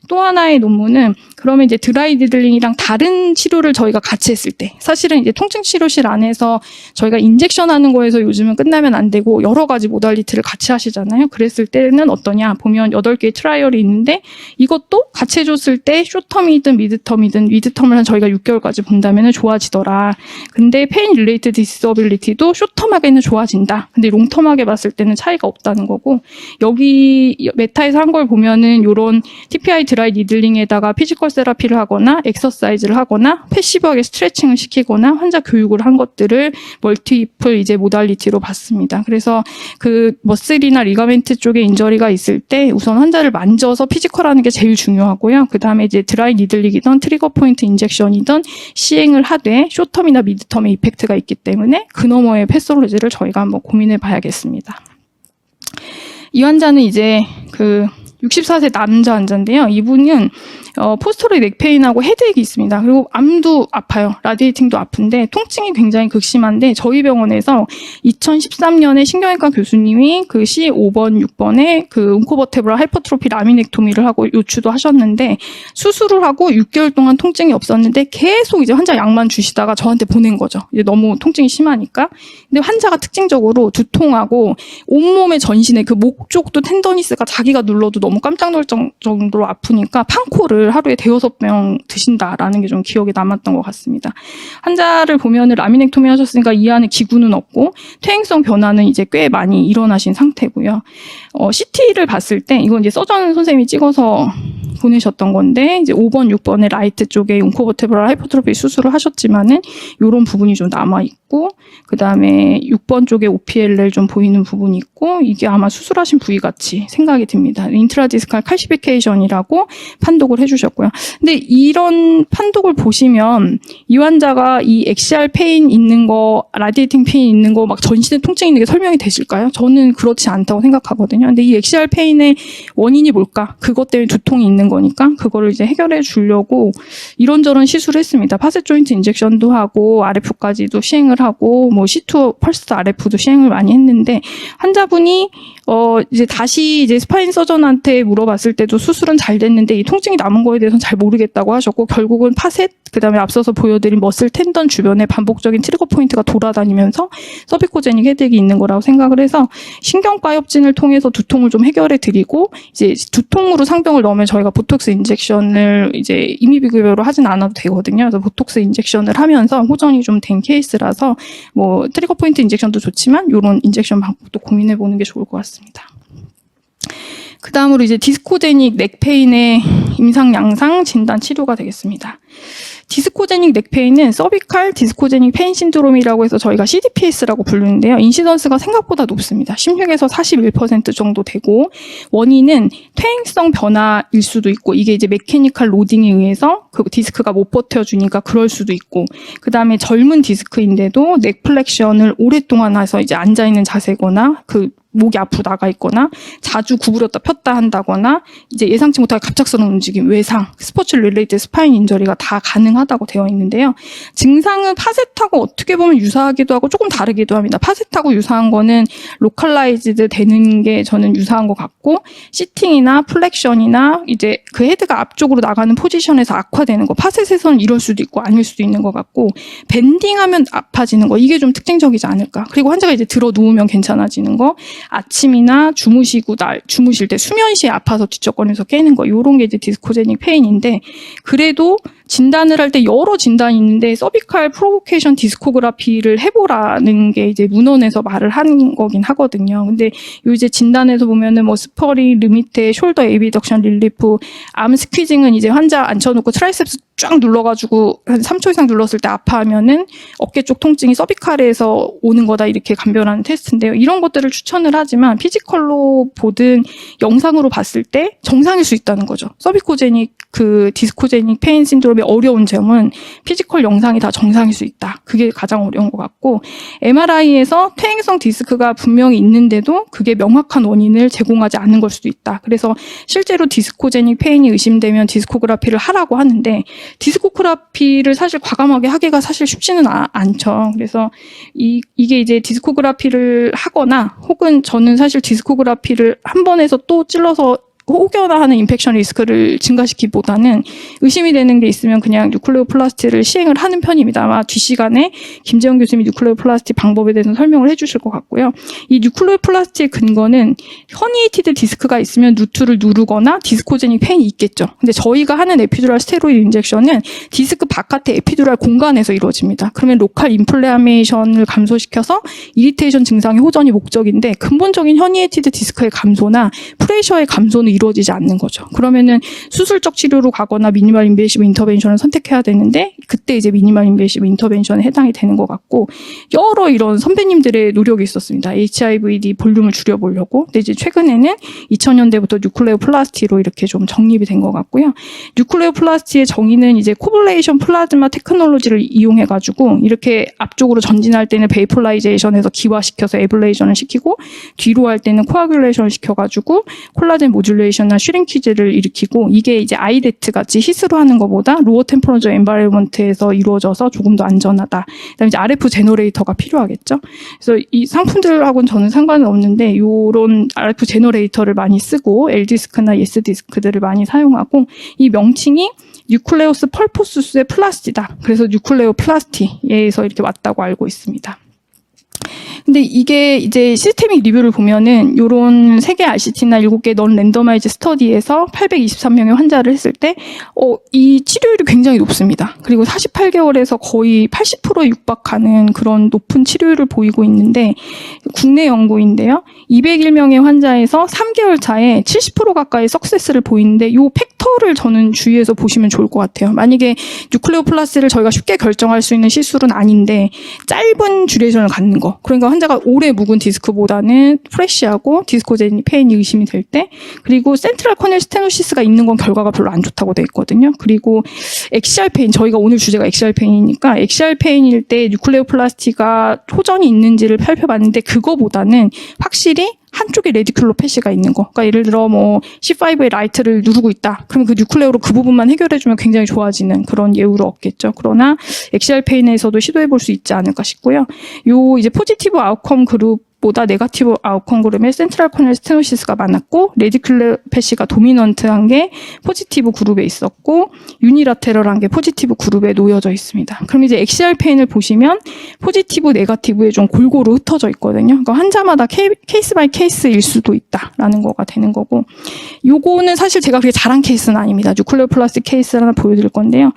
B: 또 하나의 논문은 그러면 이제 드라이 니들링이랑 다른 치료를 저희가 같이 했을 때 사실은 이제 통증 치료실 안에서 저희가 인젝션 하는 거에서 요즘은 끝나면 안 되고 여러 가지 모달리티를 같이 하시잖아요. 그랬을 때는 어떠냐 보면 8개의 트라이얼이 있는데 이것도 같이 해줬을 때 쇼텀이든 미드텀이든 미드텀을 저희가 6개월까지 본다면 좋아지더라. 근데 페인 릴레이트 디서빌리티도 쇼텀하게는 좋아진다. 근데 롱텀하게 봤을 때는 차이가 없다는 거고 여기 메타에서 한 걸 보면은 요런 TPI 드라이 니들링에다가 피지컬 세라피를 하거나 엑서사이즈를 하거나 패시브하게 스트레칭을 시키거나 환자 교육을 한 것들을 멀티플 이제 모달리티로 봤습니다. 그래서 그 머슬이나 리가멘트 쪽에 인저리가 있을 때 우선 환자를 만져서 피지컬하는 게 제일 중요하고요. 그 다음에 이제 드라이 니들링이든 트리거 포인트 인젝션이든 시행을 하되 쇼텀이나 숏텀이나 미드텀에 이펙트가 있기 때문에 그 너머의 패솔로지를 저희가 한번 고민해 봐야겠습니다. 이 환자는 이제 64세 남자 환자인데요. 이분은 포스터럴 넥페인하고 헤드액이 있습니다. 그리고 암도 아파요. 라디에이팅도 아픈데 통증이 굉장히 극심한데 저희 병원에서 2013년에 신경외과 교수님이 그 C5번, 6번에 그 운코버테브럴 하이퍼트로피 라미넥토미를 하고 요추도 하셨는데 수술을 하고 6개월 동안 통증이 없었는데 계속 이제 환자 약만 주시다가 저한테 보낸 거죠. 이제 너무 통증이 심하니까. 근데 환자가 특징적으로 두통하고 온몸의 전신에 그 목 쪽도 텐더니스가 자기가 눌러도 너무 깜짝 놀랄 정도로 아프니까 판코를 하루에 5-6병 드신다라는 게 좀 기억에 남았던 것 같습니다. 환자를 보면은 라미넥토미 하셨으니까 이 안에 기구는 없고 퇴행성 변화는 이제 꽤 많이 일어나신 상태고요. CT를 봤을 때 이건 이제 서전 선생님이 찍어서 보내셨던 건데 이제 5번, 6번의 라이트 쪽에 운코버테브럴 하이퍼트로피 수술을 하셨지만은 이런 부분이 좀 남아 있고 그다음에 6번 쪽에 OPLL 좀 보이는 부분이 있고 이게 아마 수술하신 부위 같이 생각이 듭니다. 인트라디스칼 칼시피케이션이라고 판독을 해주셨고요. 근데 이런 판독을 보시면 이 환자가 이 엑시알 페인 있는 거, 라디에이팅 페인 있는 거, 막 전신에 통증 있는 게 설명이 되실까요? 저는 그렇지 않다고 생각하거든요. 근데 이 엑시알 페인의 원인이 뭘까? 그것 때문에 두통이 있는 거니까 그거를 이제 해결해 주려고 이런저런 시술을 했습니다. 파셋 조인트 인젝션도 하고 RF까지도 시행을 하고 뭐 C2 펄스 RF도 시행을 많이 했는데 환자분이 이제 다시 이제 스파인 서전한테 물어봤을 때도 수술은 잘 됐는데 이 통증이 남은 거에 대해서는 잘 모르겠다고 하셨고 결국은 파셋 그다음에 앞서서 보여드린 머슬 텐던 주변에 반복적인 트리거 포인트가 돌아다니면서 서비코제닉 헤드액이 있는 거라고 생각을 해서 신경과협진을 통해서 두통을 좀 해결해 드리고 이제 두통으로 상병을 넣으면 저희가 보톡스 인젝션을 이제 임의비급여로 하진 않아도 되거든요. 그래서 보톡스 인젝션을 하면서 호전이 좀 된 케이스라서 뭐 트리거 포인트 인젝션도 좋지만 이런 인젝션 방법도 고민해 보는 게 좋을 것 같습니다. 그 다음으로 이제 디스코제닉 넥페인의 임상 양상 진단 치료가 되겠습니다. 디스코제닉 넥페인은 서비칼 디스코제닉 페인 신드롬이라고 해서 저희가 CDPS라고 부르는데요. 인시던스가 생각보다 높습니다. 16에서 41% 정도 되고 원인은 퇴행성 변화일 수도 있고 이게 이제 메케니컬 로딩에 의해서 그 디스크가 못 버텨주니까 그럴 수도 있고 그 다음에 젊은 디스크인데도 넥 플렉션을 오랫동안 해서 이제 앉아있는 자세거나 그 목이 앞으로 나가 있거나 자주 구부렸다 폈다 한다거나 이제 예상치 못하게 갑작스러운 움직임, 외상, 스포츠 릴레이트 스파인 인저리가 다 가능하다고 되어 있는데요. 증상은 파셋하고 어떻게 보면 유사하기도 하고 조금 다르기도 합니다. 파셋하고 유사한 거는 로컬라이즈드 되는 게 저는 유사한 것 같고 시팅이나 플렉션이나 이제 그 헤드가 앞쪽으로 나가는 포지션에서 악화되는 거 파셋에서는 이럴 수도 있고 아닐 수도 있는 것 같고 밴딩하면 아파지는 거 이게 좀 특징적이지 않을까. 그리고 환자가 이제 들어 누우면 괜찮아지는 거 아침이나 주무실 때 수면 시에 아파서 뒤척거리면서 깨는 거 이런 게 이제 디스코제닉 페인인데 그래도 진단을 할 때 여러 진단이 있는데 서비칼 프로보케이션 디스코그라피를 해보라는 게 이제 문헌에서 말을 한 거긴 하거든요. 근데 요 이제 진단에서 보면은 뭐 스퍼링, 리미테, 숄더 에비덕션, 릴리프, 암 스퀴징은 이제 환자 앉혀놓고 트라이셉스 쫙 눌러가지고 한 3초 이상 눌렀을 때 아파하면은 어깨 쪽 통증이 서비칼에서 오는 거다 이렇게 감별하는 테스트인데요. 이런 것들을 추천을 하지만 피지컬로 보든 영상으로 봤을 때 정상일 수 있다는 거죠. 서비코제닉 그 디스코제닉 페인 신드롬의 어려운 점은 피지컬 영상이 다 정상일 수 있다. 그게 가장 어려운 것 같고 MRI에서 퇴행성 디스크가 분명히 있는데도 그게 명확한 원인을 제공하지 않는 걸 수도 있다. 그래서 실제로 디스코제닉 페인이 의심되면 디스코그라피를 하라고 하는데 디스코그라피를 사실 과감하게 하기가 사실 쉽지는 않죠. 그래서 이게 이제 디스코그라피를 하거나 혹은 저는 사실 디스코그라피를 한 번 해서 또 찔러서 혹여나 하는 인펙션 리스크를 증가시키기보다는 의심이 되는 게 있으면 그냥 뉴클레오플라스티를 시행을 하는 편입니다. 아마 뒷시간에 김재원 교수님이 뉴클레오플라스티 방법에 대해서 설명을 해주실 것 같고요. 이 뉴클레오플라스티의 근거는 허니에이티드 디스크가 있으면 루트를 누르거나 디스코제닉 페인이 있겠죠. 근데 저희가 하는 에피듀랄 스테로이드 인젝션은 디스크 바깥의 에피듀랄 공간에서 이루어집니다. 그러면 로컬 인플레이션을 감소시켜서 이리테이션 증상의 호전이 목적인데 근본적인 허니에이티드 디스크의 감소나 프레셔의 감소는 이루어지지 않는 거죠. 그러면은 수술적 치료로 가거나 미니멀 인베이시브 인터벤션을 선택해야 되는데 그때 이제 미니멀 인베이시브 인터벤션에 해당이 되는 것 같고 여러 이런 선배님들의 노력이 있었습니다. HIVD 볼륨을 줄여보려고. 근데 이제 최근에는 2000년대부터 뉴클레오플라스티로 이렇게 좀 정립이 된 것 같고요. 뉴클레오플라스티의 정의는 이제 코블레이션 플라즈마 테크놀로지를 이용해가지고 이렇게 앞쪽으로 전진할 때는 베이폴라이제이션에서 기화시켜서 에블레이션을 시키고 뒤로 할 때는 코아귤레이션을 시켜가지고 콜라겐 모듈레이션이나 슈링키즈를 일으키고 이게 이제 아이데트 같이 히스로 하는 것보다 로어 템퍼러처 엔바이러먼트에서 이루어져서 조금 더 안전하다. 그다음에 이제 RF 제너레이터가 필요하겠죠. 그래서 이 상품들하고는 저는 상관은 없는데 요런 RF 제너레이터를 많이 쓰고 L디스크나 예스디스크들을 많이 사용하고 이 명칭이 뉴클레오스 펄포수스의 플라스티다. 그래서 뉴클레오 플라스티에서 이렇게 왔다고 알고 있습니다. 근데 이게 이제 시스테믹 리뷰를 보면은 요런 3개 RCT나 7개 넌 랜더마이즈 스터디에서 823명의 환자를 했을 때 이 치료율이 굉장히 높습니다. 그리고 48개월에서 거의 80%에 육박하는 그런 높은 치료율을 보이고 있는데 국내 연구인데요. 201명의 환자에서 3개월 차에 70% 가까이 석세스를 보이는데 요 팩터를 저는 주의해서 보시면 좋을 것 같아요. 만약에 뉴클레오플라스를 저희가 쉽게 결정할 수 있는 시술은 아닌데 짧은 듀레이션을 갖는 거. 그러니까 환자가 오래 묵은 디스크보다는 프레쉬하고 디스코제닉 페인이 의심이 될 때 그리고 센트럴 코넬 스테노시스가 있는 건 결과가 별로 안 좋다고 돼 있거든요. 그리고 엑시알 페인 저희가 오늘 주제가 엑시알 페인이니까 엑시알 페인일 때 뉴클레오플라스티가 호전이 있는지를 살펴봤는데 그거보다는 확실히 한쪽에 레디큘로 패시가 있는 거. 그러니까 예를 들어 뭐 C5의 라이트를 누르고 있다. 그러면 그 뉴클레오로 그 부분만 해결해주면 굉장히 좋아지는 그런 예우를 얻겠죠. 그러나 엑시알 페인에서도 시도해볼 수 있지 않을까 싶고요. 요 이제 포지티브 아웃컴 그룹보다 네거티브 아웃컴 그룹에 센트럴 코넬 스테노시스가 많았고 레디큘러 패시가 도미넌트한 게 포지티브 그룹에 있었고 유니라테럴한 게 포지티브 그룹에 놓여져 있습니다. 그럼 이제 엑시알 페인을 보시면 포지티브 네거티브에 좀 골고루 흩어져 있거든요. 그러니까 환자마다 케이스 바이 케이스일 수도 있다라는 거가 되는 거고 요거는 사실 제가 그렇게 잘한 케이스는 아닙니다. 뉴클레오플라스틱 케이스를 하나 보여드릴 건데요.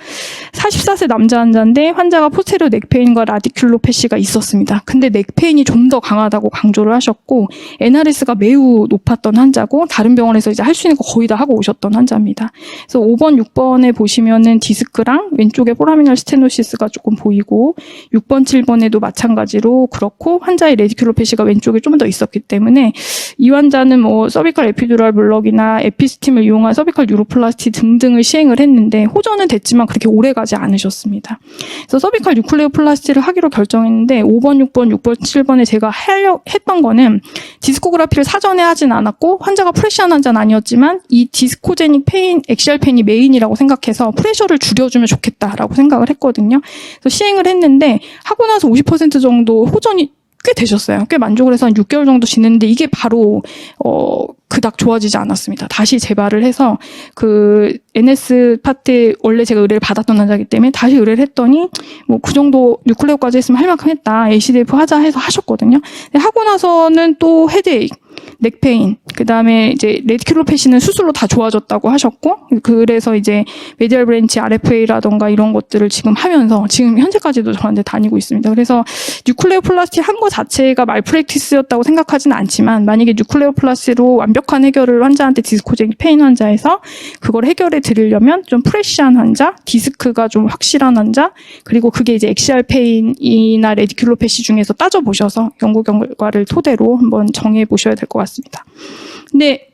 B: 44세 남자 환자인데 환자가 포스테리어 넥페인과 라디큘로 패시가 있었습니다. 근데 넥페인이 좀 더 강하다고 강조를 하셨고 NRS가 매우 높았던 환자고 다른 병원에서 이제 할 수 있는 거 거의 다 하고 오셨던 환자입니다. 그래서 5번, 6번에 보시면은 디스크랑 왼쪽에 포라미널 스테노시스가 조금 보이고 6번, 7번에도 마찬가지로 그렇고 환자의 레디큘로 패시가 왼쪽에 좀 더 있었기 때문에 이 환자는 뭐 서비컬 에피듀랄 블럭이나 에피스팀을 이용한 서비컬 뉴로플라스티 등등을 시행을 했는데 호전은 됐지만 그렇게 오래 가지 않으셨습니다. 그래서 서비컬 뉴클레오플라스티를 하기로 결정했는데 5번, 6번, 6번, 7번에 제가 했던 거는 디스코그라피를 사전에 하진 않았고 환자가 프레시한 환자는 아니었지만 이 디스코제닉 페인, 엑시알 페인이 메인이라고 생각해서 프레셔를 줄여주면 좋겠다라고 생각을 했거든요. 그래서 시행을 했는데 하고 나서 50% 정도 호전이 꽤 되셨어요. 꽤 만족을 해서 한 6개월 정도 지냈는데 이게 바로 그닥 좋아지지 않았습니다. 다시 재발을 해서 그 NS 파트에 원래 제가 의뢰를 받았던 환자이기 때문에 다시 의뢰를 했더니 뭐 그 정도 뉴클레오까지 했으면 할 만큼 했다. ACDF 하자 해서 하셨거든요. 근데 하고 나서는 또 헤드에이크, 넥페인, 그 다음에 이제 레디큘로 패시는 수술로 다 좋아졌다고 하셨고, 그래서 이제 메디얼 브랜치 RFA라던가 이런 것들을 지금 하면서 지금 현재까지도 저한테 다니고 있습니다. 그래서 뉴클레오플라스티 한 거 자체가 말프랙티스였다고 생각하지는 않지만 만약에 뉴클레오플라스티로 완벽한 해결을 환자한테 디스코제닉 페인 환자에서 그걸 해결해 드리려면 좀 프레시한 환자, 디스크가 좀 확실한 환자, 그리고 그게 이제 엑시알 페인이나 레디큘로 패시 중에서 따져보셔서 연구 결과를 토대로 한번 정해 보셔야 될 것 같습니다. 근데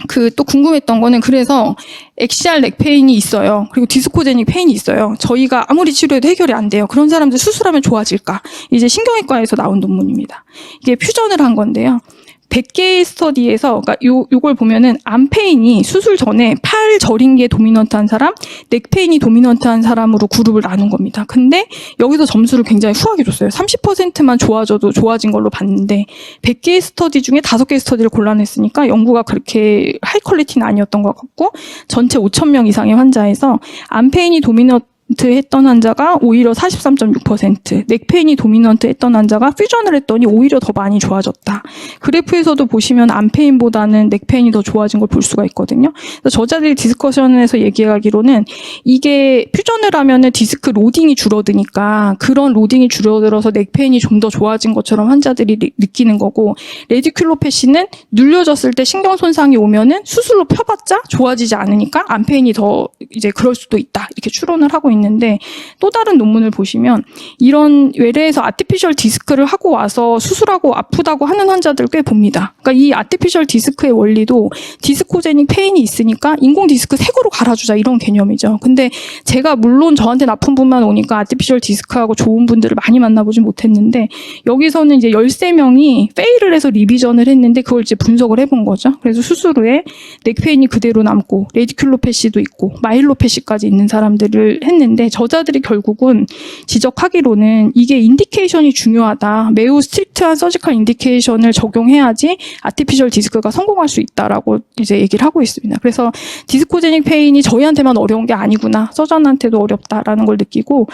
B: 그 또 궁금했던 거는 그래서 엑시알 넥페인이 있어요. 그리고 디스코제닉 페인이 있어요. 저희가 아무리 치료해도 해결이 안 돼요. 그런 사람들 수술하면 좋아질까? 이제 신경외과에서 나온 논문입니다. 이게 퓨전을 한 건데요. 100개의 스터디에서, 그러니까 요걸 보면은 암페인이 수술 전에 팔 저린 게 도미넌트한 사람, 넥페인이 도미넌트한 사람으로 그룹을 나눈 겁니다. 근데 여기서 점수를 굉장히 후하게 줬어요. 30%만 좋아져도 좋아진 걸로 봤는데 100개의 스터디 중에 5개의 스터디를 골라냈으니까 연구가 그렇게 하이 퀄리티는 아니었던 것 같고 전체 5,000명 이상의 환자에서 암페인이 도미넌트 했던 환자가 오히려 43.6%, 넥페인이 도미넌트 했던 환자가 퓨전을 했더니 오히려 더 많이 좋아졌다. 그래프에서도 보시면 암페인보다는 넥페인이 더 좋아진 걸 볼 수가 있거든요. 그래서 저자들이 디스커션에서 얘기하기로는 이게 퓨전을 하면은 디스크 로딩이 줄어드니까 그런 로딩이 줄어들어서 넥페인이 좀 더 좋아진 것처럼 환자들이 느끼는 거고, 레디큘로패시는 눌려졌을 때 신경 손상이 오면은 수술로 펴봤자 좋아지지 않으니까 암페인이 더 이제 그럴 수도 있다, 이렇게 추론을 하고 있는데, 또 다른 논문을 보시면 이런 외래에서 아티피셜 디스크를 하고 와서 수술하고 아프다고 하는 환자들을 꽤 봅니다. 그러니까 이 아티피셜 디스크의 원리도 디스코제닉 페인이 있으니까 인공 디스크 새 거로 갈아주자, 이런 개념이죠. 근데 제가 물론 저한테 나쁜 분만 오니까 아티피셜 디스크하고 좋은 분들을 많이 만나보진 못했는데, 여기서는 이제 13명이 페일을 해서 리비전을 했는데 그걸 이제 분석을 해본 거죠. 그래서 수술 후에 넥페인이 그대로 남고 레디큘로패시도 있고 마일로패시까지 있는 사람들을 했는데, 저자들이 결국은 지적하기로는 이게 인디케이션이 중요하다. 매우 스트릭트한 서지컬 인디케이션을 적용해야지 아티피셜 디스크가 성공할 수 있다라고 이제 얘기를 하고 있습니다. 그래서 디스코제닉 페인이 저희한테만 어려운 게 아니구나, 서전한테도 어렵다라는 걸 느끼고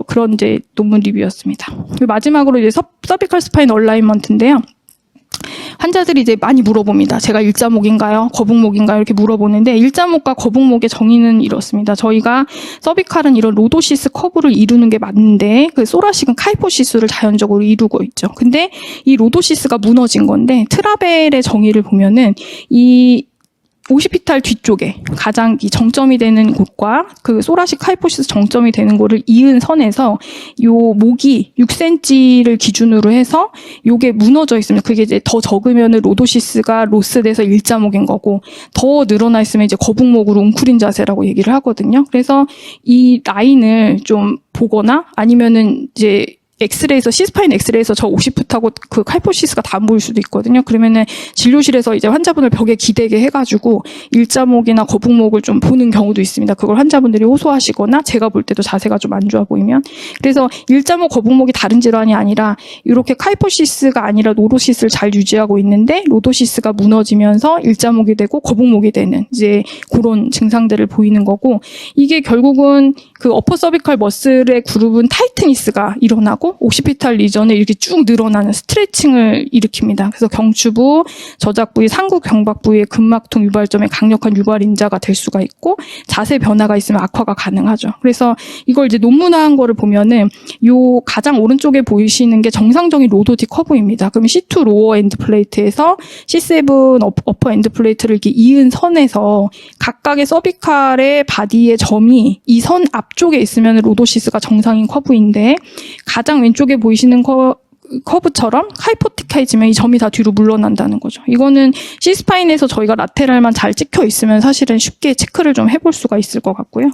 B: 그런 이제 논문 리뷰였습니다. 그리고 마지막으로 이제 서비컬 스파인 얼라인먼트인데요. 환자들이 이제 많이 물어봅니다. 제가 일자목인가요? 거북목인가요? 이렇게 물어보는데, 일자목과 거북목의 정의는 이렇습니다. 저희가 서비칼은 이런 로도시스 커브를 이루는 게 맞는데, 그 소라식은 카이포시스를 자연적으로 이루고 있죠. 근데 이 로도시스가 무너진 건데, 트라벨의 정의를 보면은 이 오시피탈 뒤쪽에 가장 이 정점이 되는 곳과 그 소라식 카이포시스 정점이 되는 곳을 이은 선에서 요 목이 6cm를 기준으로 해서 요게 무너져 있으면, 그게 이제 더 적으면은 로도시스가 로스돼서 일자목인 거고, 더 늘어나 있으면 이제 거북목으로 웅크린 자세라고 얘기를 하거든요. 그래서 이 라인을 좀 보거나 아니면은 이제 엑스레이에서, C스파인 엑스레이에서 저 50풋하고 그 카이포시스가 다 안 보일 수도 있거든요. 그러면은 진료실에서 이제 환자분을 벽에 기대게 해가지고 일자목이나 거북목을 좀 보는 경우도 있습니다. 그걸 환자분들이 호소하시거나 제가 볼 때도 자세가 좀 안 좋아 보이면. 그래서 일자목, 거북목이 다른 질환이 아니라 이렇게 카이포시스가 아니라 로도시스를 잘 유지하고 있는데, 로도시스가 무너지면서 일자목이 되고 거북목이 되는 이제 그런 증상들을 보이는 거고, 이게 결국은 그 어퍼 서비컬 머슬의 그룹은 타이트니스가 일어나고 옥시피탈 리전에 이렇게 쭉 늘어나는 스트레칭을 일으킵니다. 그래서 경추부, 저작 부위, 상구 경박 부위의 근막통 유발점에 강력한 유발 인자가 될 수가 있고, 자세 변화가 있으면 악화가 가능하죠. 그래서 이걸 이제 논문화한 거를 보면은 요 가장 오른쪽에 보이시는 게 정상적인 로도디 커브입니다. 그러면 C2 로어 엔드 플레이트에서 C7 어퍼 엔드 플레이트를 이렇게 이은 선에서 각각의 서비칼의 바디의 점이 이 선 앞쪽에 있으면 로도시스가 정상인 커브인데, 가장 왼쪽에 보이시는 커브처럼 하이포티카이즈면 이 점이 다 뒤로 물러난다는 거죠. 이거는 C스파인에서 저희가 라테랄만 잘 찍혀 있으면 사실은 쉽게 체크를 좀 해볼 수가 있을 것 같고요.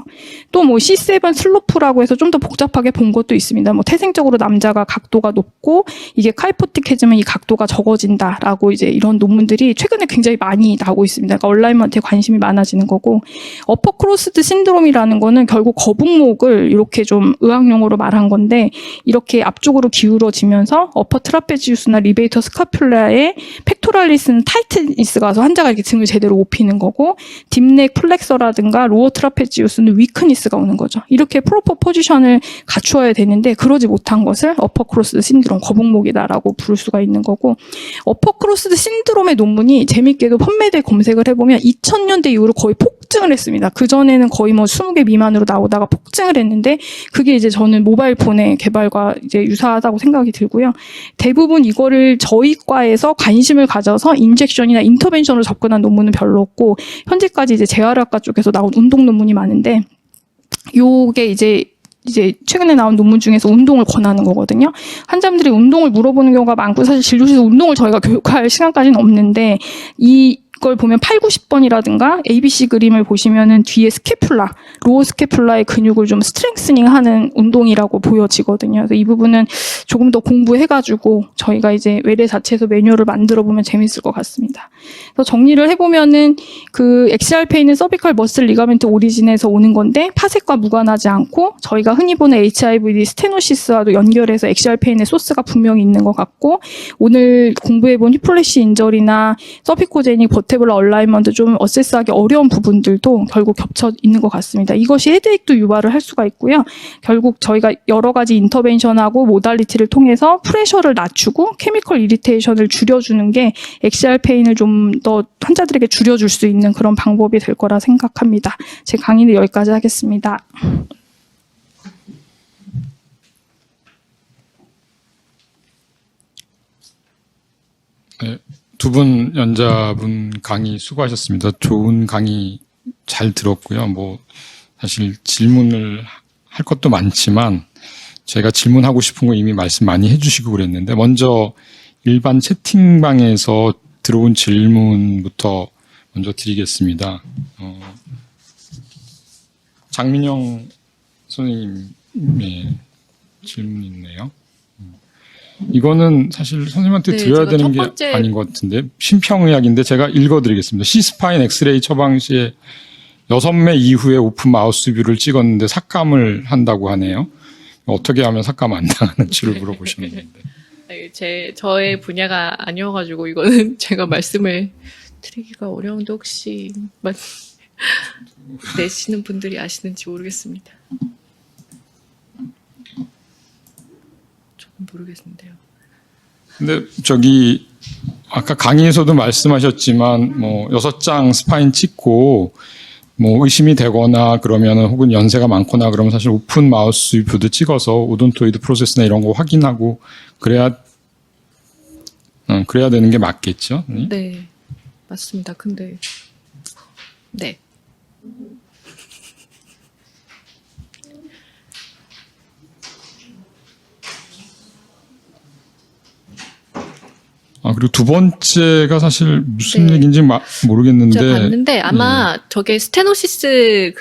B: 또 뭐 C7 슬로프라고 해서 좀 더 복잡하게 본 것도 있습니다. 뭐 태생적으로 남자가 각도가 높고 이게 카이포틱해지면 이 각도가 적어진다라고 이제 이런 논문들이 최근에 굉장히 많이 나오고 있습니다. 그러니까 얼라인먼트에 관심이 많아지는 거고, 어퍼 크로스드 신드롬이라는 거는 결국 거북목을 이렇게 좀 의학용어로 말한 건데, 이렇게 앞쪽으로 기울어지면서 어퍼 트라페지우스나 리베이터 스카퓰라의 팩토랄리스는 타이트니스가 와서 환자가 이렇게 등을 제대로 높이는 거고, 딥넥 플렉서라든가 로어 트라페지우스는 위크니스가 오는 거죠. 이렇게 프로퍼 포지션을 갖추어야 되는데 그러지 못한 것을 어퍼 크로스드 신드롬, 거북목이다라고 부를 수가 있는 거고, 어퍼 크로스드 신드롬의 논문이 재밌게도 펀메드에 검색을 해보면 2000년대 이후로 거의 폭증을 했습니다. 그전에는 거의 뭐 20개 미만으로 나오다가 폭증을 했는데, 그게 이제 저는 모바일 폰의 개발과 이제 유사하다고 생각이 들고요. 대부분 이거를 저희 과에서 관심을 가져서 인젝션이나 인터벤션으로 접근한 논문은 별로 없고, 현재까지 이제 재활학과 쪽에서 나온 운동 논문이 많은데, 요게 이제 최근에 나온 논문 중에서 운동을 권하는 거거든요. 환자분들이 운동을 물어보는 경우가 많고, 사실 진료실에서 운동을 저희가 교육할 시간까지는 없는데, 이걸 보면 8, 90번이라든가 ABC 그림을 보시면은 뒤에 스캐플라, 로어 스캐플라의 근육을 좀 스트렝스닝하는 운동이라고 보여지거든요. 그래서 이 부분은 조금 더 공부해가지고 저희가 이제 외래 자체에서 매뉴얼을 만들어 보면 재밌을 것 같습니다. 그래서 정리를 해보면은 그 엑시알 페인은 서비컬 머슬 리가멘트 오리진에서 오는 건데, 파색과 무관하지 않고 저희가 흔히 보는 HIVD 스테노시스와도 연결해서 엑시알 페인의 소스가 분명히 있는 것 같고, 오늘 공부해본 휘플래시 인절이나 서비코제닉 버테블러 얼라이먼트 좀 어세스하기 어려운 부분들도 결국 겹쳐 있는 것 같습니다. 이것이 헤드액도 유발을 할 수가 있고요. 결국 저희가 여러 가지 인터벤션하고 모달리티를 통해서 프레셔를 낮추고 케미컬 이리테이션을 줄여주는 게 엑시알 페인을 좀 더 환자들에게 줄여줄 수 있는 그런 방법이 될 거라 생각합니다. 제 강의는 여기까지 하겠습니다.
C: 네, 두 분 연자분 강의 수고하셨습니다. 좋은 강의 잘 들었고요. 뭐 사실 질문을 할 것도 많지만 제가 질문하고 싶은 거 이미 말씀 많이 해주시고 그랬는데 먼저 일반 채팅방에서 들어온 질문부터 먼저 드리겠습니다. 장민영 선생님의 질문이 있네요. 이거는 사실 선생님한테
D: 네,
C: 드려야
D: 제가
C: 되는 게
D: 첫 번째-
C: 아닌 것 같은데 심평의학인데 제가 읽어드리겠습니다. C스파인 엑스레이 처방 시에 6매 이후에 오픈 마우스 뷰를 찍었는데 삭감을 한다고 하네요. 어떻게 하면 삭감 안 당하는지를 물어보셨는데.
D: 저의 분야가 아니어가지고 이거는 제가 말씀을 드리기가 어려운데 혹시 내시는 분들이 아시는지 모르겠습니다. 조금 모르겠는데요.
C: 근데 저기 아까 강의에서도 말씀하셨지만 뭐 6장 스파인 찍고 뭐 의심이 되거나 그러면은 혹은 연세가 많거나 그러면 사실 오픈 마우스 뷰도 찍어서 오돈토이드 프로세스나 이런 거 확인하고 그래야 되는 게 맞겠죠?
D: 네, 맞습니다. 근데 네.
C: 그리고 두 번째가 사실 무슨
D: 네.
C: 얘기인지 모르겠는데.
D: 제가 봤는데 아마 저게 스테노시스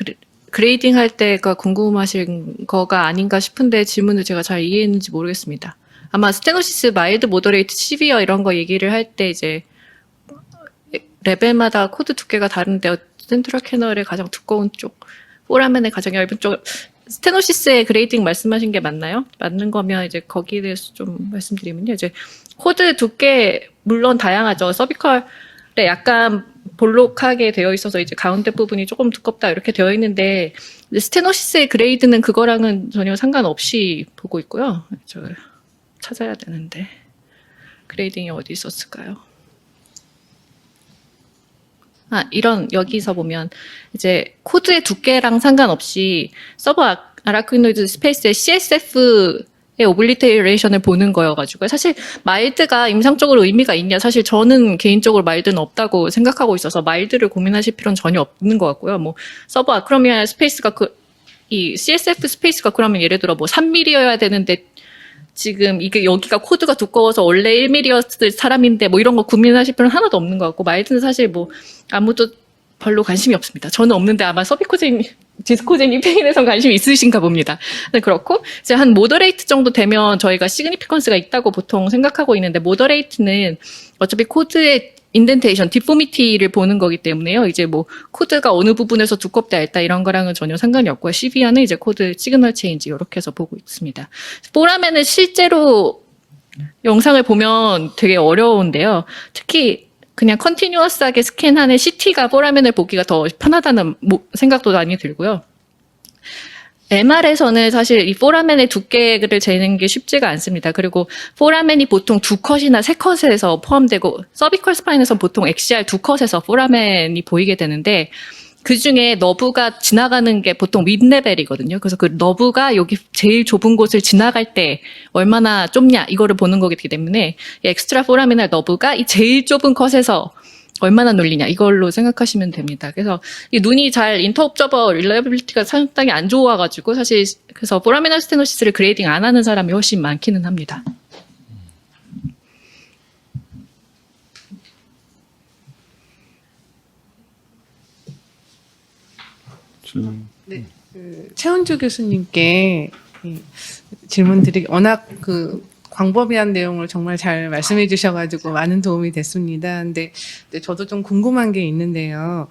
D: 그레이딩 할 때가 궁금하신 거가 아닌가 싶은데 질문을 제가 잘 이해했는지 모르겠습니다. 아마 스테노시스 마일드 모더레이트 시비어 이런 거 얘기를 할 때 이제 레벨마다 코드 두께가 다른데 센트럴 캐널의 가장 두꺼운 쪽, 포라멘의 가장 얇은 쪽 스테노시스의 그레이딩 말씀하신 게 맞나요? 맞는 거면 이제 거기에 대해서 좀 말씀드리면요. 이제 코드 두께 물론 다양하죠. 서비컬에 약간 볼록하게 되어 있어서 이제 가운데 부분이 조금 두껍다 이렇게 되어 있는데 스테노시스의 그레이드는 그거랑은 전혀 상관없이 보고 있고요. 저 찾아야 되는데 그레이딩이 어디 있었을까요? 여기서 보면 이제 코드의 두께랑 상관없이 서버 아라키노이드 스페이스의 CSF의 오블리테이레이션을 보는 거여가지고요. 사실 마일드가 임상적으로 의미가 있냐? 사실 저는 개인적으로 마일드는 없다고 생각하고 있어서 마일드를 고민하실 필요는 전혀 없는 것 같고요. 뭐 서버 아크로미아 스페이스가 이 CSF 스페이스가 그러면 예를 들어 뭐 3mm여야 되는데 지금 이게 여기가 코드가 두꺼워서 원래 1mm였을 사람인데 뭐 이런 거 고민하실 필요는 하나도 없는 것 같고 마일드는 사실 뭐 아무도 별로 관심이 없습니다. 저는 없는데 아마 디스코제니 페인에선 관심이 있으신가 봅니다. 네, 그렇고 이제 한 모더레이트 정도 되면 저희가 시그니피컨스가 있다고 보통 생각하고 있는데 모더레이트는 어차피 코드의 인덴테이션, 디포미티를 보는 거기 때문에요. 이제 뭐 코드가 어느 부분에서 두껍다 얇다 이런 거랑은 전혀 상관이 없고요. 시비아는 이제 코드 시그널 체인지 이렇게 해서 보고 있습니다. 포라멘은 실제로 영상을 보면 되게 어려운데요. 특히 그냥 컨티뉴어스하게 스캔하는 CT가 포라멘을 보기가 더 편하다는 생각도 많이 들고요. MR에서는 사실 이 포라멘의 두께를 재는 게 쉽지가 않습니다. 그리고 포라멘이 보통 2컷이나 3컷에서 포함되고 서비컬 스파인에서 보통 XCR 2컷에서 포라멘이 보이게 되는데 그중에 너브가 지나가는 게 보통 윗레벨이거든요. 그래서 그 너브가 여기 제일 좁은 곳을 지나갈 때 얼마나 좁냐 이거를 보는 거기 때문에 이 엑스트라 포라미널 너브가 이 제일 좁은 컷에서 얼마나 놀리냐 이걸로 생각하시면 됩니다. 그래서 이 눈이 잘 인터옵저버 릴레이빌리티가 상당히 안 좋아가지고 사실 그래서 포라미널 스테노시스를 그레이딩 안 하는 사람이 훨씬 많기는 합니다.
A: 네, 최은주 교수님께 질문 드리기 워낙 광범위한 내용을 정말 잘 말씀해 주셔가지고 많은 도움이 됐습니다. 근데 저도 좀 궁금한 게 있는데요.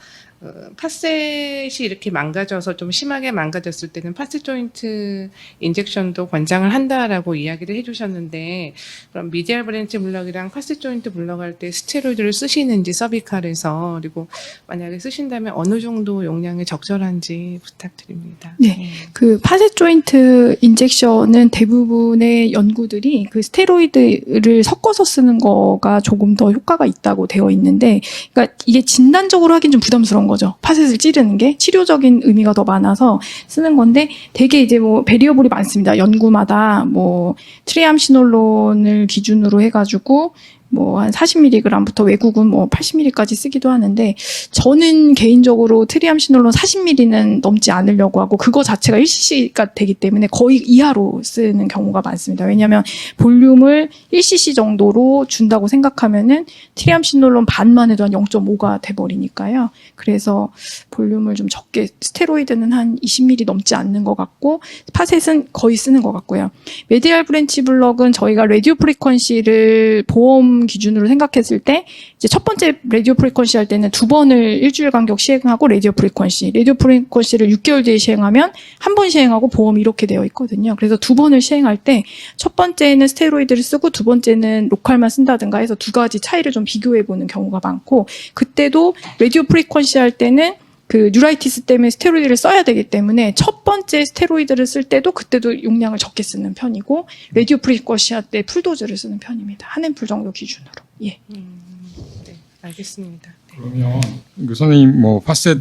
A: 파셋이 이렇게 망가져서 좀 심하게 망가졌을 때는 파셋 조인트 인젝션도 권장을 한다라고 이야기를 해주셨는데, 그럼 미디얼 브랜치 블럭이랑 파셋 조인트 블럭 할 때 스테로이드를 쓰시는지 서비칼에서, 그리고 만약에 쓰신다면 어느 정도 용량이 적절한지 부탁드립니다.
B: 네. 그 파셋 조인트 인젝션은 대부분의 연구들이 그 스테로이드를 섞어서 쓰는 거가 조금 더 효과가 있다고 되어 있는데, 그러니까 이게 진단적으로 하긴 좀 부담스러운 거죠. 파셋을 찌르는 게 치료적인 의미가 더 많아서 쓰는 건데, 되게 이제 뭐 베리어블이 많습니다. 연구마다 뭐 트리암시놀론을 기준으로 해가지고 뭐 한 40mg부터 외국은 뭐 80mg까지 쓰기도 하는데, 저는 개인적으로 트리암시놀론 40mg는 넘지 않으려고 하고, 그거 자체가 1cc가 되기 때문에 거의 이하로 쓰는 경우가 많습니다. 왜냐하면 볼륨을 1cc 정도로 준다고 생각하면은 트리암시놀론 반만 해도 한 0.5가 돼버리니까요. 그래서 볼륨을 좀 적게, 스테로이드는 한 20mg 넘지 않는 것 같고, 파셋은 거의 쓰는 것 같고요. 메디알 브랜치 블럭은 저희가 라디오 프리퀀시를 보험 기준으로 생각했을 때, 이제 첫 번째 라디오 프리퀀시 할 때는 2번을 일주일 간격 시행하고 라디오 프리퀀시를 6개월 뒤에 시행하면 한 번 시행하고 보험 이렇게 되어 있거든요. 그래서 2번을 시행할 때 첫 번째는 스테로이드를 쓰고 두 번째는 로컬만 쓴다든가 해서 두 가지 차이를 좀 비교해 보는 경우가 많고, 그때도 라디오 프리퀀시 할 때는 그 뉴라이티스 때문에 스테로이드를 써야 되기 때문에 첫 번째 스테로이드를 쓸 때도 그때도 용량을 적게 쓰는 편이고, 라디오 프리퀀시 할 때 풀도즈를 쓰는 편입니다. 한 앰플 정도 기준으로. 예.
A: 네, 알겠습니다. 네.
C: 그러면 그 선생님 뭐 파셋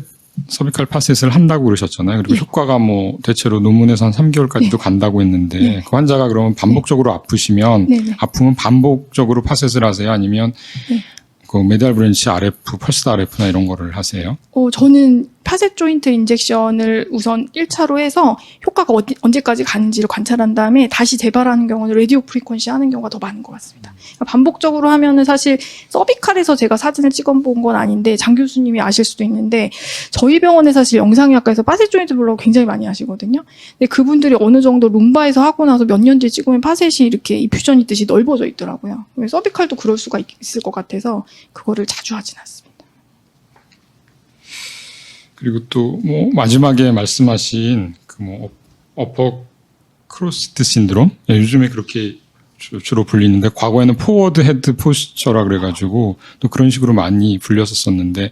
C: 서비칼 파셋을 한다고 그러셨잖아요. 그리고
B: 네.
C: 효과가 뭐 대체로 논문에서 한 3개월까지도
B: 네.
C: 간다고 했는데,
B: 네.
C: 그 환자가 그러면 반복적으로 아프시면
B: 네네.
C: 아프면 반복적으로 파셋을 하세요? 아니면
B: 네.
C: 그 메디알 브랜치 RF, 펄스 RF나 이런 거를 하세요?
B: 저는 파셋 조인트 인젝션을 우선 1차로 해서 효과가 언제까지 가는지를 관찰한 다음에 다시 재발하는 경우는 라디오 프리퀀시 하는 경우가 더 많은 것 같습니다. 그러니까 반복적으로 하면은 사실 서비칼에서 제가 사진을 찍어본 건 아닌데, 장 교수님이 아실 수도 있는데, 저희 병원에 사실 영상의학과에서 파셋 조인트 블럭 굉장히 많이 하시거든요. 근데 그분들이 어느 정도 룸바에서 하고 나서 몇 년 뒤에 찍으면 파셋이 이렇게 이퓨전 있듯이 넓어져 있더라고요. 서비칼도 그럴 수가 있을 것 같아서 그거를 자주 하진 않습니다.
C: 그리고 또 뭐 마지막에 말씀하신 그 뭐 어퍼 크로시트 신드롬, 예, 요즘에 그렇게 주로 불리는데, 과거에는 포워드 헤드 포스처라 그래가지고 또 그런 식으로 많이 불렸었었는데,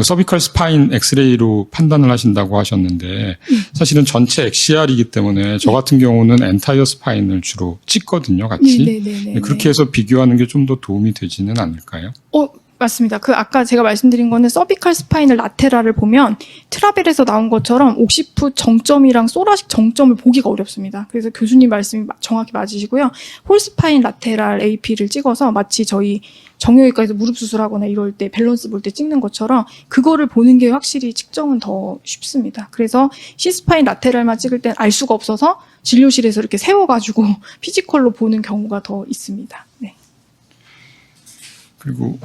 C: 서비컬 스파인 엑스레이로 판단을 하신다고 하셨는데, 사실은 전체 엑시알이기 때문에 저 같은 경우는 엔타이어 스파인을 주로 찍거든요, 같이.
B: 네네네.
C: 그렇게 해서 비교하는 게 좀 더 도움이 되지는 않을까요?
B: 맞습니다. 그 아까 제가 말씀드린 거는 서비칼 스파인을 라테랄을 보면 트라벨에서 나온 것처럼 옥시프 정점이랑 소라식 정점을 보기가 어렵습니다. 그래서 교수님 말씀이 정확히 맞으시고요. 홀스파인 라테랄 AP를 찍어서 마치 저희 정형외과에서 무릎 수술하거나 이럴 때 밸런스 볼 때 찍는 것처럼 그거를 보는 게 확실히 측정은 더 쉽습니다. 그래서 C스파인 라테랄만 찍을 땐 알 수가 없어서 진료실에서 이렇게 세워가지고 피지컬로 보는 경우가 더 있습니다. 네.
C: 그리고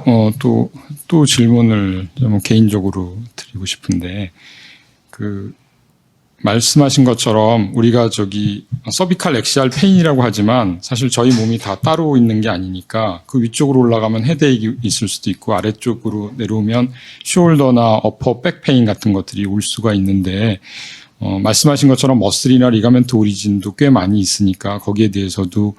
C: 또 질문을 좀 개인적으로 드리고 싶은데, 그 말씀하신 것처럼 우리가 저기 서비칼 엑시알 페인이라고 하지만 사실 저희 몸이 다 따로 있는 게 아니니까, 그 위쪽으로 올라가면 헤드액이 있을 수도 있고 아래쪽으로 내려오면 숄더나 어퍼 백 페인 같은 것들이 올 수가 있는데, 말씀하신 것처럼 머슬이나 리가멘트 오리진도 꽤 많이 있으니까 거기에 대해서도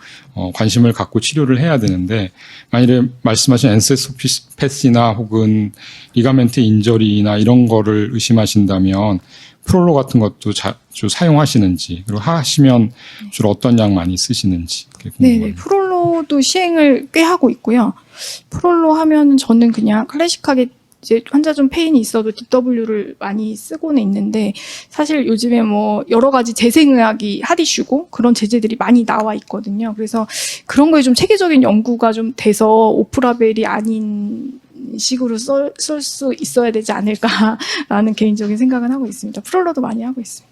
C: 관심을 갖고 치료를 해야 되는데, 만일에 말씀하신 엔세소패시나 혹은 리가멘트 인저리나 이런 거를 의심하신다면 프롤로 같은 것도 자주 사용하시는지, 그리고 하시면 주로 어떤 약 많이 쓰시는지 궁금합니다.
B: 네, 프롤로도 시행을 꽤 하고 있고요. 프롤로 하면은 저는 그냥 클래식하게 이제 환자 좀 페인이 있어도 DW를 많이 쓰고는 있는데, 사실 요즘에 뭐 여러 가지 재생의학이 핫 이슈고 그런 제재들이 많이 나와 있거든요. 그래서 그런 거에 좀 체계적인 연구가 좀 돼서 오프라벨이 아닌 식으로 쓸 수 있어야 되지 않을까라는 개인적인 생각은 하고 있습니다. 프롤로도 많이 하고 있습니다.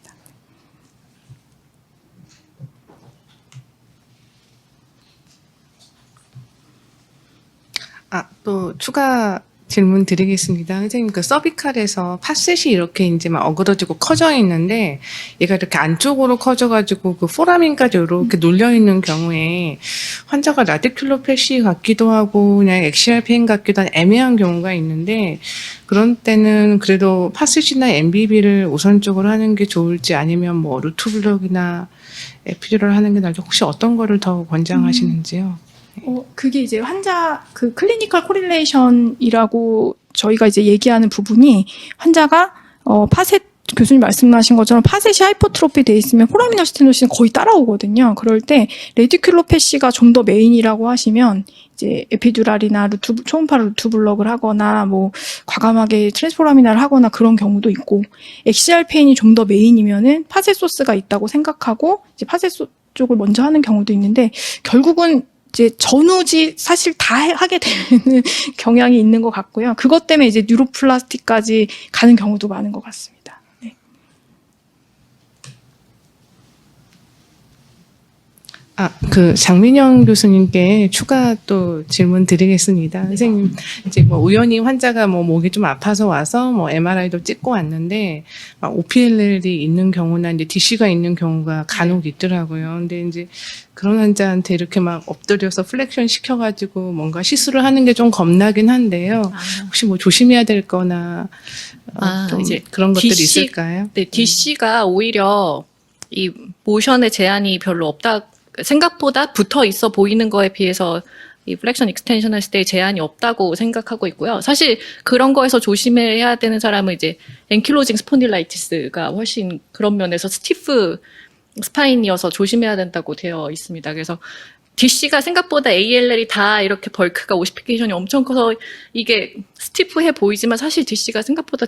A: 또 추가 질문 드리겠습니다. 선생님, 그 서비칼에서 팟셋이 이렇게 이제 막 어그러지고 커져 있는데, 얘가 이렇게 안쪽으로 커져가지고 그 포라민까지 이렇게 눌려 있는 경우에 환자가 라디큘로패시 같기도 하고, 그냥 엑시알 페인 같기도 한 애매한 경우가 있는데, 그런 때는 그래도 팟셋이나 MBB를 우선적으로 하는 게 좋을지 아니면 뭐 루트블럭이나 에피듀럴 하는 게 나을지 혹시 어떤 거를 더 권장하시는지요?
B: 그게 이제 환자 그 클리니컬 코릴레이션이라고 저희가 이제 얘기하는 부분이 환자가 파셋 교수님 말씀하신 것처럼 파셋이 하이퍼트로피 돼 있으면 포라미널 스테노시스는 거의 따라오거든요. 그럴 때 레디큘로패시가 좀 더 메인이라고 하시면 이제 에피듀랄이나 초음파 루트블럭을 하거나 뭐 과감하게 트랜스포라미나를 하거나 그런 경우도 있고 엑시알 페인이 좀 더 메인이면은 파셋 소스가 있다고 생각하고 이제 파셋 쪽을 먼저 하는 경우도 있는데 결국은 이제 전후지 사실 다 하게 되는 경향이 있는 것 같고요. 그것 때문에 이제 뉴로플라스틱까지 가는 경우도 많은 것 같습니다. 네.
A: 그 장민영 교수님께 추가 또 질문 드리겠습니다. 선생님, 이제 뭐 우연히 환자가 뭐 목이 좀 아파서 와서 뭐 MRI도 찍고 왔는데 막 OPLL이 있는 경우나 이제 DC가 있는 경우가 간혹 있더라고요. 근데 이제 그런 환자한테 이렇게 막 엎드려서 플렉션 시켜가지고 뭔가 시술을 하는 게 좀 겁나긴 한데요. 혹시 뭐 조심해야 될 거나 좀
D: 이제
A: 그런 것들이
D: DC
A: 있을까요?
D: 네, DC가 오히려 이 모션의 제한이 별로 없다. 생각보다 붙어 있어 보이는 거에 비해서 이 플렉션 익스텐션 했을 때 제한이 없다고 생각하고 있고요. 사실 그런 거에서 조심해야 되는 사람은 이제 앵킬로징 스폰딜라이티스가 훨씬 그런 면에서 스티프 스파인이어서 조심해야 된다고 되어 있습니다. 그래서 DC가 생각보다 ALL이 다 이렇게 벌크가 오시피케이션이 엄청 커서 이게 스티프해 보이지만 사실 DC가 생각보다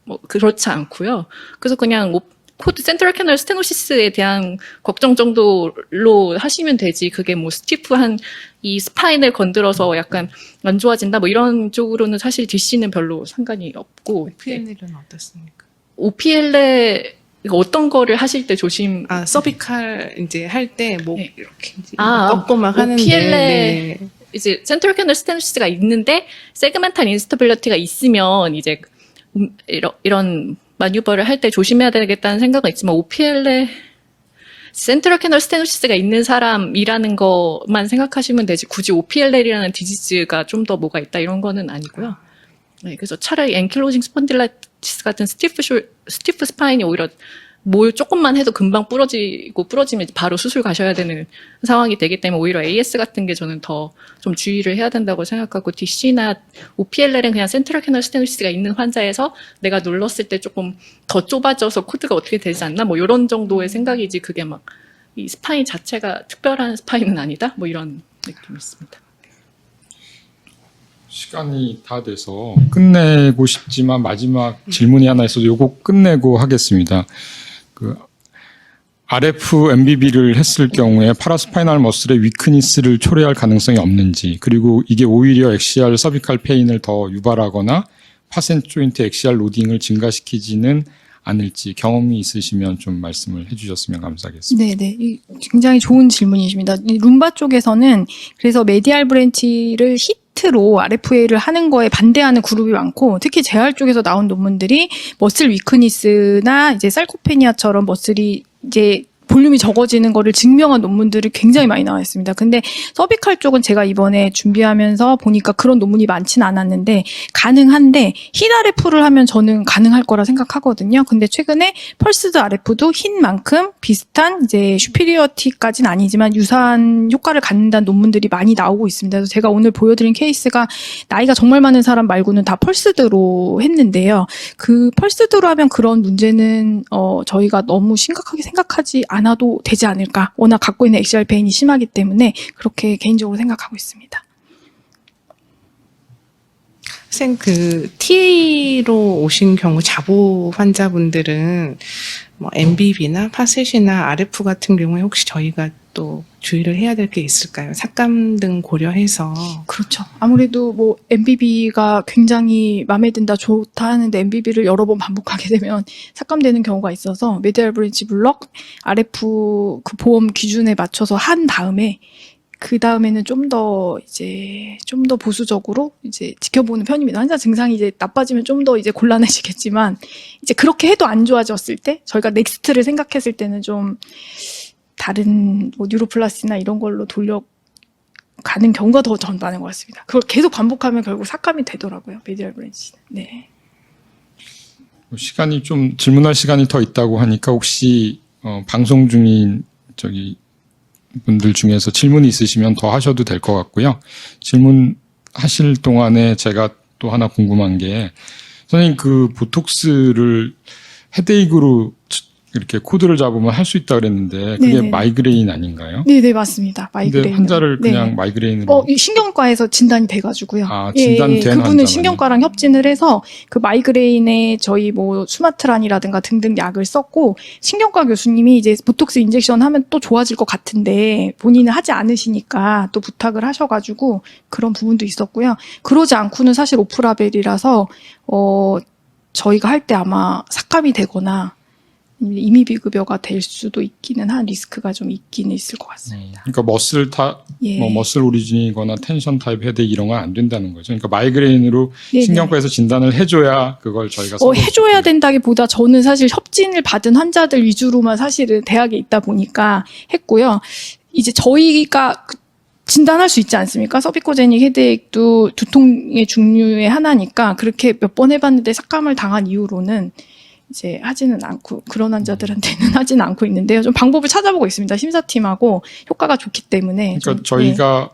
D: 뭐 그렇지 않고요. 그래서 그냥 코드 센트럴 캐널 스테노시스에 대한 걱정 정도로 하시면 되지. 그게 뭐 스티프한 이 스파인을 건드려서 약간 안 좋아진다 뭐 이런 쪽으로는 사실 DC는 별로 상관이 없고.
A: OPLL은 어떻습니까?
D: OPL에 어떤 거를 하실 때 조심?
A: 서비칼 이제 할 때 목
D: 네.
A: 이렇게 이제 꺾고 막 하는데
D: OPL에
A: 네.
D: 이제 센트럴 캐널 스테노시스가 있는데 세그멘탈 인스타빌리티가 있으면 이제 이런 마뉴버를 할 때 조심해야 되겠다는 생각은 있지만 OPL에 센트럴 캐널 스테노시스가 있는 사람이라는 것만 생각하시면 되지 굳이 OPLL이라는 디지즈가 좀 더 뭐가 있다 이런 거는 아니고요. 네, 그래서 차라리 앵킬로징 스폰딜라이티스 같은 스티프 스파인이 오히려 뭘 조금만 해도 금방 부러지면 바로 수술 가셔야 되는 상황이 되기 때문에 오히려 AS 같은 게 저는 더 좀 주의를 해야 된다고 생각하고 DC나 OPLL은 그냥 센트럴 캐널 스테노시스가 있는 환자에서 내가 눌렀을 때 조금 더 좁아져서 코드가 어떻게 되지 않나 뭐 이런 정도의 생각이지 그게 막 이 스파인 자체가 특별한 스파인은 아니다 뭐 이런 느낌이 있습니다.
C: 시간이 다 돼서 끝내고 싶지만 마지막 질문이 하나 있어서 요거 끝내고 하겠습니다. 그 RF MBB를 했을 경우에 파라스파이널 머슬의 위크니스를 초래할 가능성이 없는지, 그리고 이게 오히려 엑시알 서비칼 페인을 더 유발하거나 파센 조인트 엑시알 로딩을 증가시키지는 않을지 경험이 있으시면 좀 말씀을 해주셨으면 감사하겠습니다.
B: 네네. 굉장히 좋은 질문이십니다. 이 룸바 쪽에서는 그래서 메디알 브랜치를 히트로 RFA를 하는 거에 반대하는 그룹이 많고, 특히 재활 쪽에서 나온 논문들이 머슬 위크니스나 이제 살코페니아처럼 머슬이 이제 볼륨이 적어지는 거를 증명한 논문들이 굉장히 많이 나와 있습니다. 근데 서비칼 쪽은 제가 이번에 준비하면서 보니까 그런 논문이 많지는 않았는데 가능한데 흰 RF를 하면 저는 가능할 거라 생각하거든요. 근데 최근에 펄스드 RF도 흰 만큼 비슷한 이제 슈피리어티까지는 아니지만 유사한 효과를 갖는다는 논문들이 많이 나오고 있습니다. 그래서 제가 오늘 보여드린 케이스가 나이가 정말 많은 사람 말고는 다 펄스드로 했는데요. 그 펄스드로 하면 그런 문제는 저희가 너무 심각하게 생각하지 않아도 되지 않을까. 워낙 갖고 있는 엑시알 페인이 심하기 때문에 그렇게 개인적으로 생각하고 있습니다.
A: 선생님, 그 TA로 오신 경우 자보 환자분들은 뭐 MBB나 파셋이나 RF 같은 경우에 혹시 저희가 또 주의를 해야 될 게 있을까요? 삭감 등 고려해서.
B: 그렇죠. 아무래도 뭐 MBB가 굉장히 마음에 든다, 좋다 하는데 MBB를 여러 번 반복하게 되면 삭감되는 경우가 있어서 메디알 브랜치 블럭 RF 그 보험 기준에 맞춰서 한 다음에 그 다음에는 좀 더 보수적으로 이제 지켜보는 편입니다. 환자 증상이 이제 나빠지면 좀 더 이제 곤란해지겠지만, 이제 그렇게 해도 안 좋아졌을 때, 저희가 넥스트를 생각했을 때는 좀 다른 뭐 뉴로플라스나 이런 걸로 돌려가는 경우가 더 많은 것 같습니다. 그걸 계속 반복하면 결국 삭감이 되더라고요. 미디얼 브랜치는. 네.
C: 시간이 좀 질문할 시간이 더 있다고 하니까 혹시 방송 중인 분들 중에서 질문이 있으시면 더 하셔도 될 것 같고요. 질문하실 동안에 제가 또 하나 궁금한 게, 선생님 그 보톡스를 헤데익으로 이렇게 코드를 잡으면 할 수 있다 그랬는데 그게
B: 네네.
C: 마이그레인 아닌가요?
B: 네, 맞습니다. 마이그레인.
C: 근데 환자를 그냥 마이그레인으로
B: 이 신경과에서 진단이 돼가지고요.
C: 아, 진단된
B: 그분은
C: 환자만요?
B: 신경과랑 협진을 해서 그 마이그레인에 저희 뭐 수마트란이라든가 등등 약을 썼고, 신경과 교수님이 이제 보톡스 인젝션 하면 또 좋아질 것 같은데 본인은 하지 않으시니까 또 부탁을 하셔가지고 그런 부분도 있었고요. 그러지 않고는 사실 오프라벨이라서 저희가 할 때 아마 삭감이 되거나 임의 비급여가 될 수도 있기는 한 리스크가 좀 있기는 있을 것 같습니다.
C: 그러니까
B: 예.
C: 머슬 오리진이거나 텐션 타입 헤데익 이런 건 안 된다는 거죠. 그러니까 마이그레인으로
B: 네네.
C: 신경과에서 진단을 해줘야 그걸 저희가
B: 해줘야 된다기보다 저는 사실 협진을 받은 환자들 위주로만 사실은 대학에 있다 보니까 했고요. 이제 저희가 진단할 수 있지 않습니까? 서비코제닉 헤데익도 두통의 종류의 하나니까 그렇게 몇 번 해봤는데 삭감을 당한 이후로는 이제 하지는 않고, 그런 환자들한테는 하지는 않고 있는데요. 좀 방법을 찾아보고 있습니다. 심사팀하고 효과가 좋기 때문에.
C: 그러니까 저희가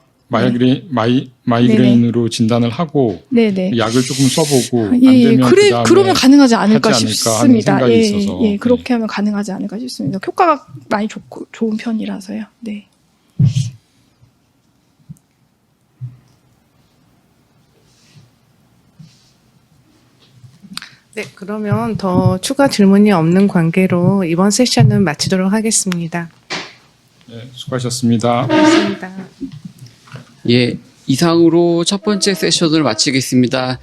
C: 마이그레인으로 진단을 하고
B: 네네.
C: 약을 조금 써보고 안
B: 예,
C: 되면 그다음에
B: 그러면 가능하지 않을까
C: 하지 않을까
B: 싶습니다.
C: 하는 생각이 있어서.
B: 예, 그렇게 하면 가능하지 않을까 싶습니다. 효과가 많이 좋은 편이라서요. 네.
A: 네, 그러면 더 추가 질문이 없는 관계로 이번 세션은 마치도록 하겠습니다.
C: 네, 수고하셨습니다.
A: 고맙습니다.
E: 예, 이상으로 첫 번째 세션을 마치겠습니다.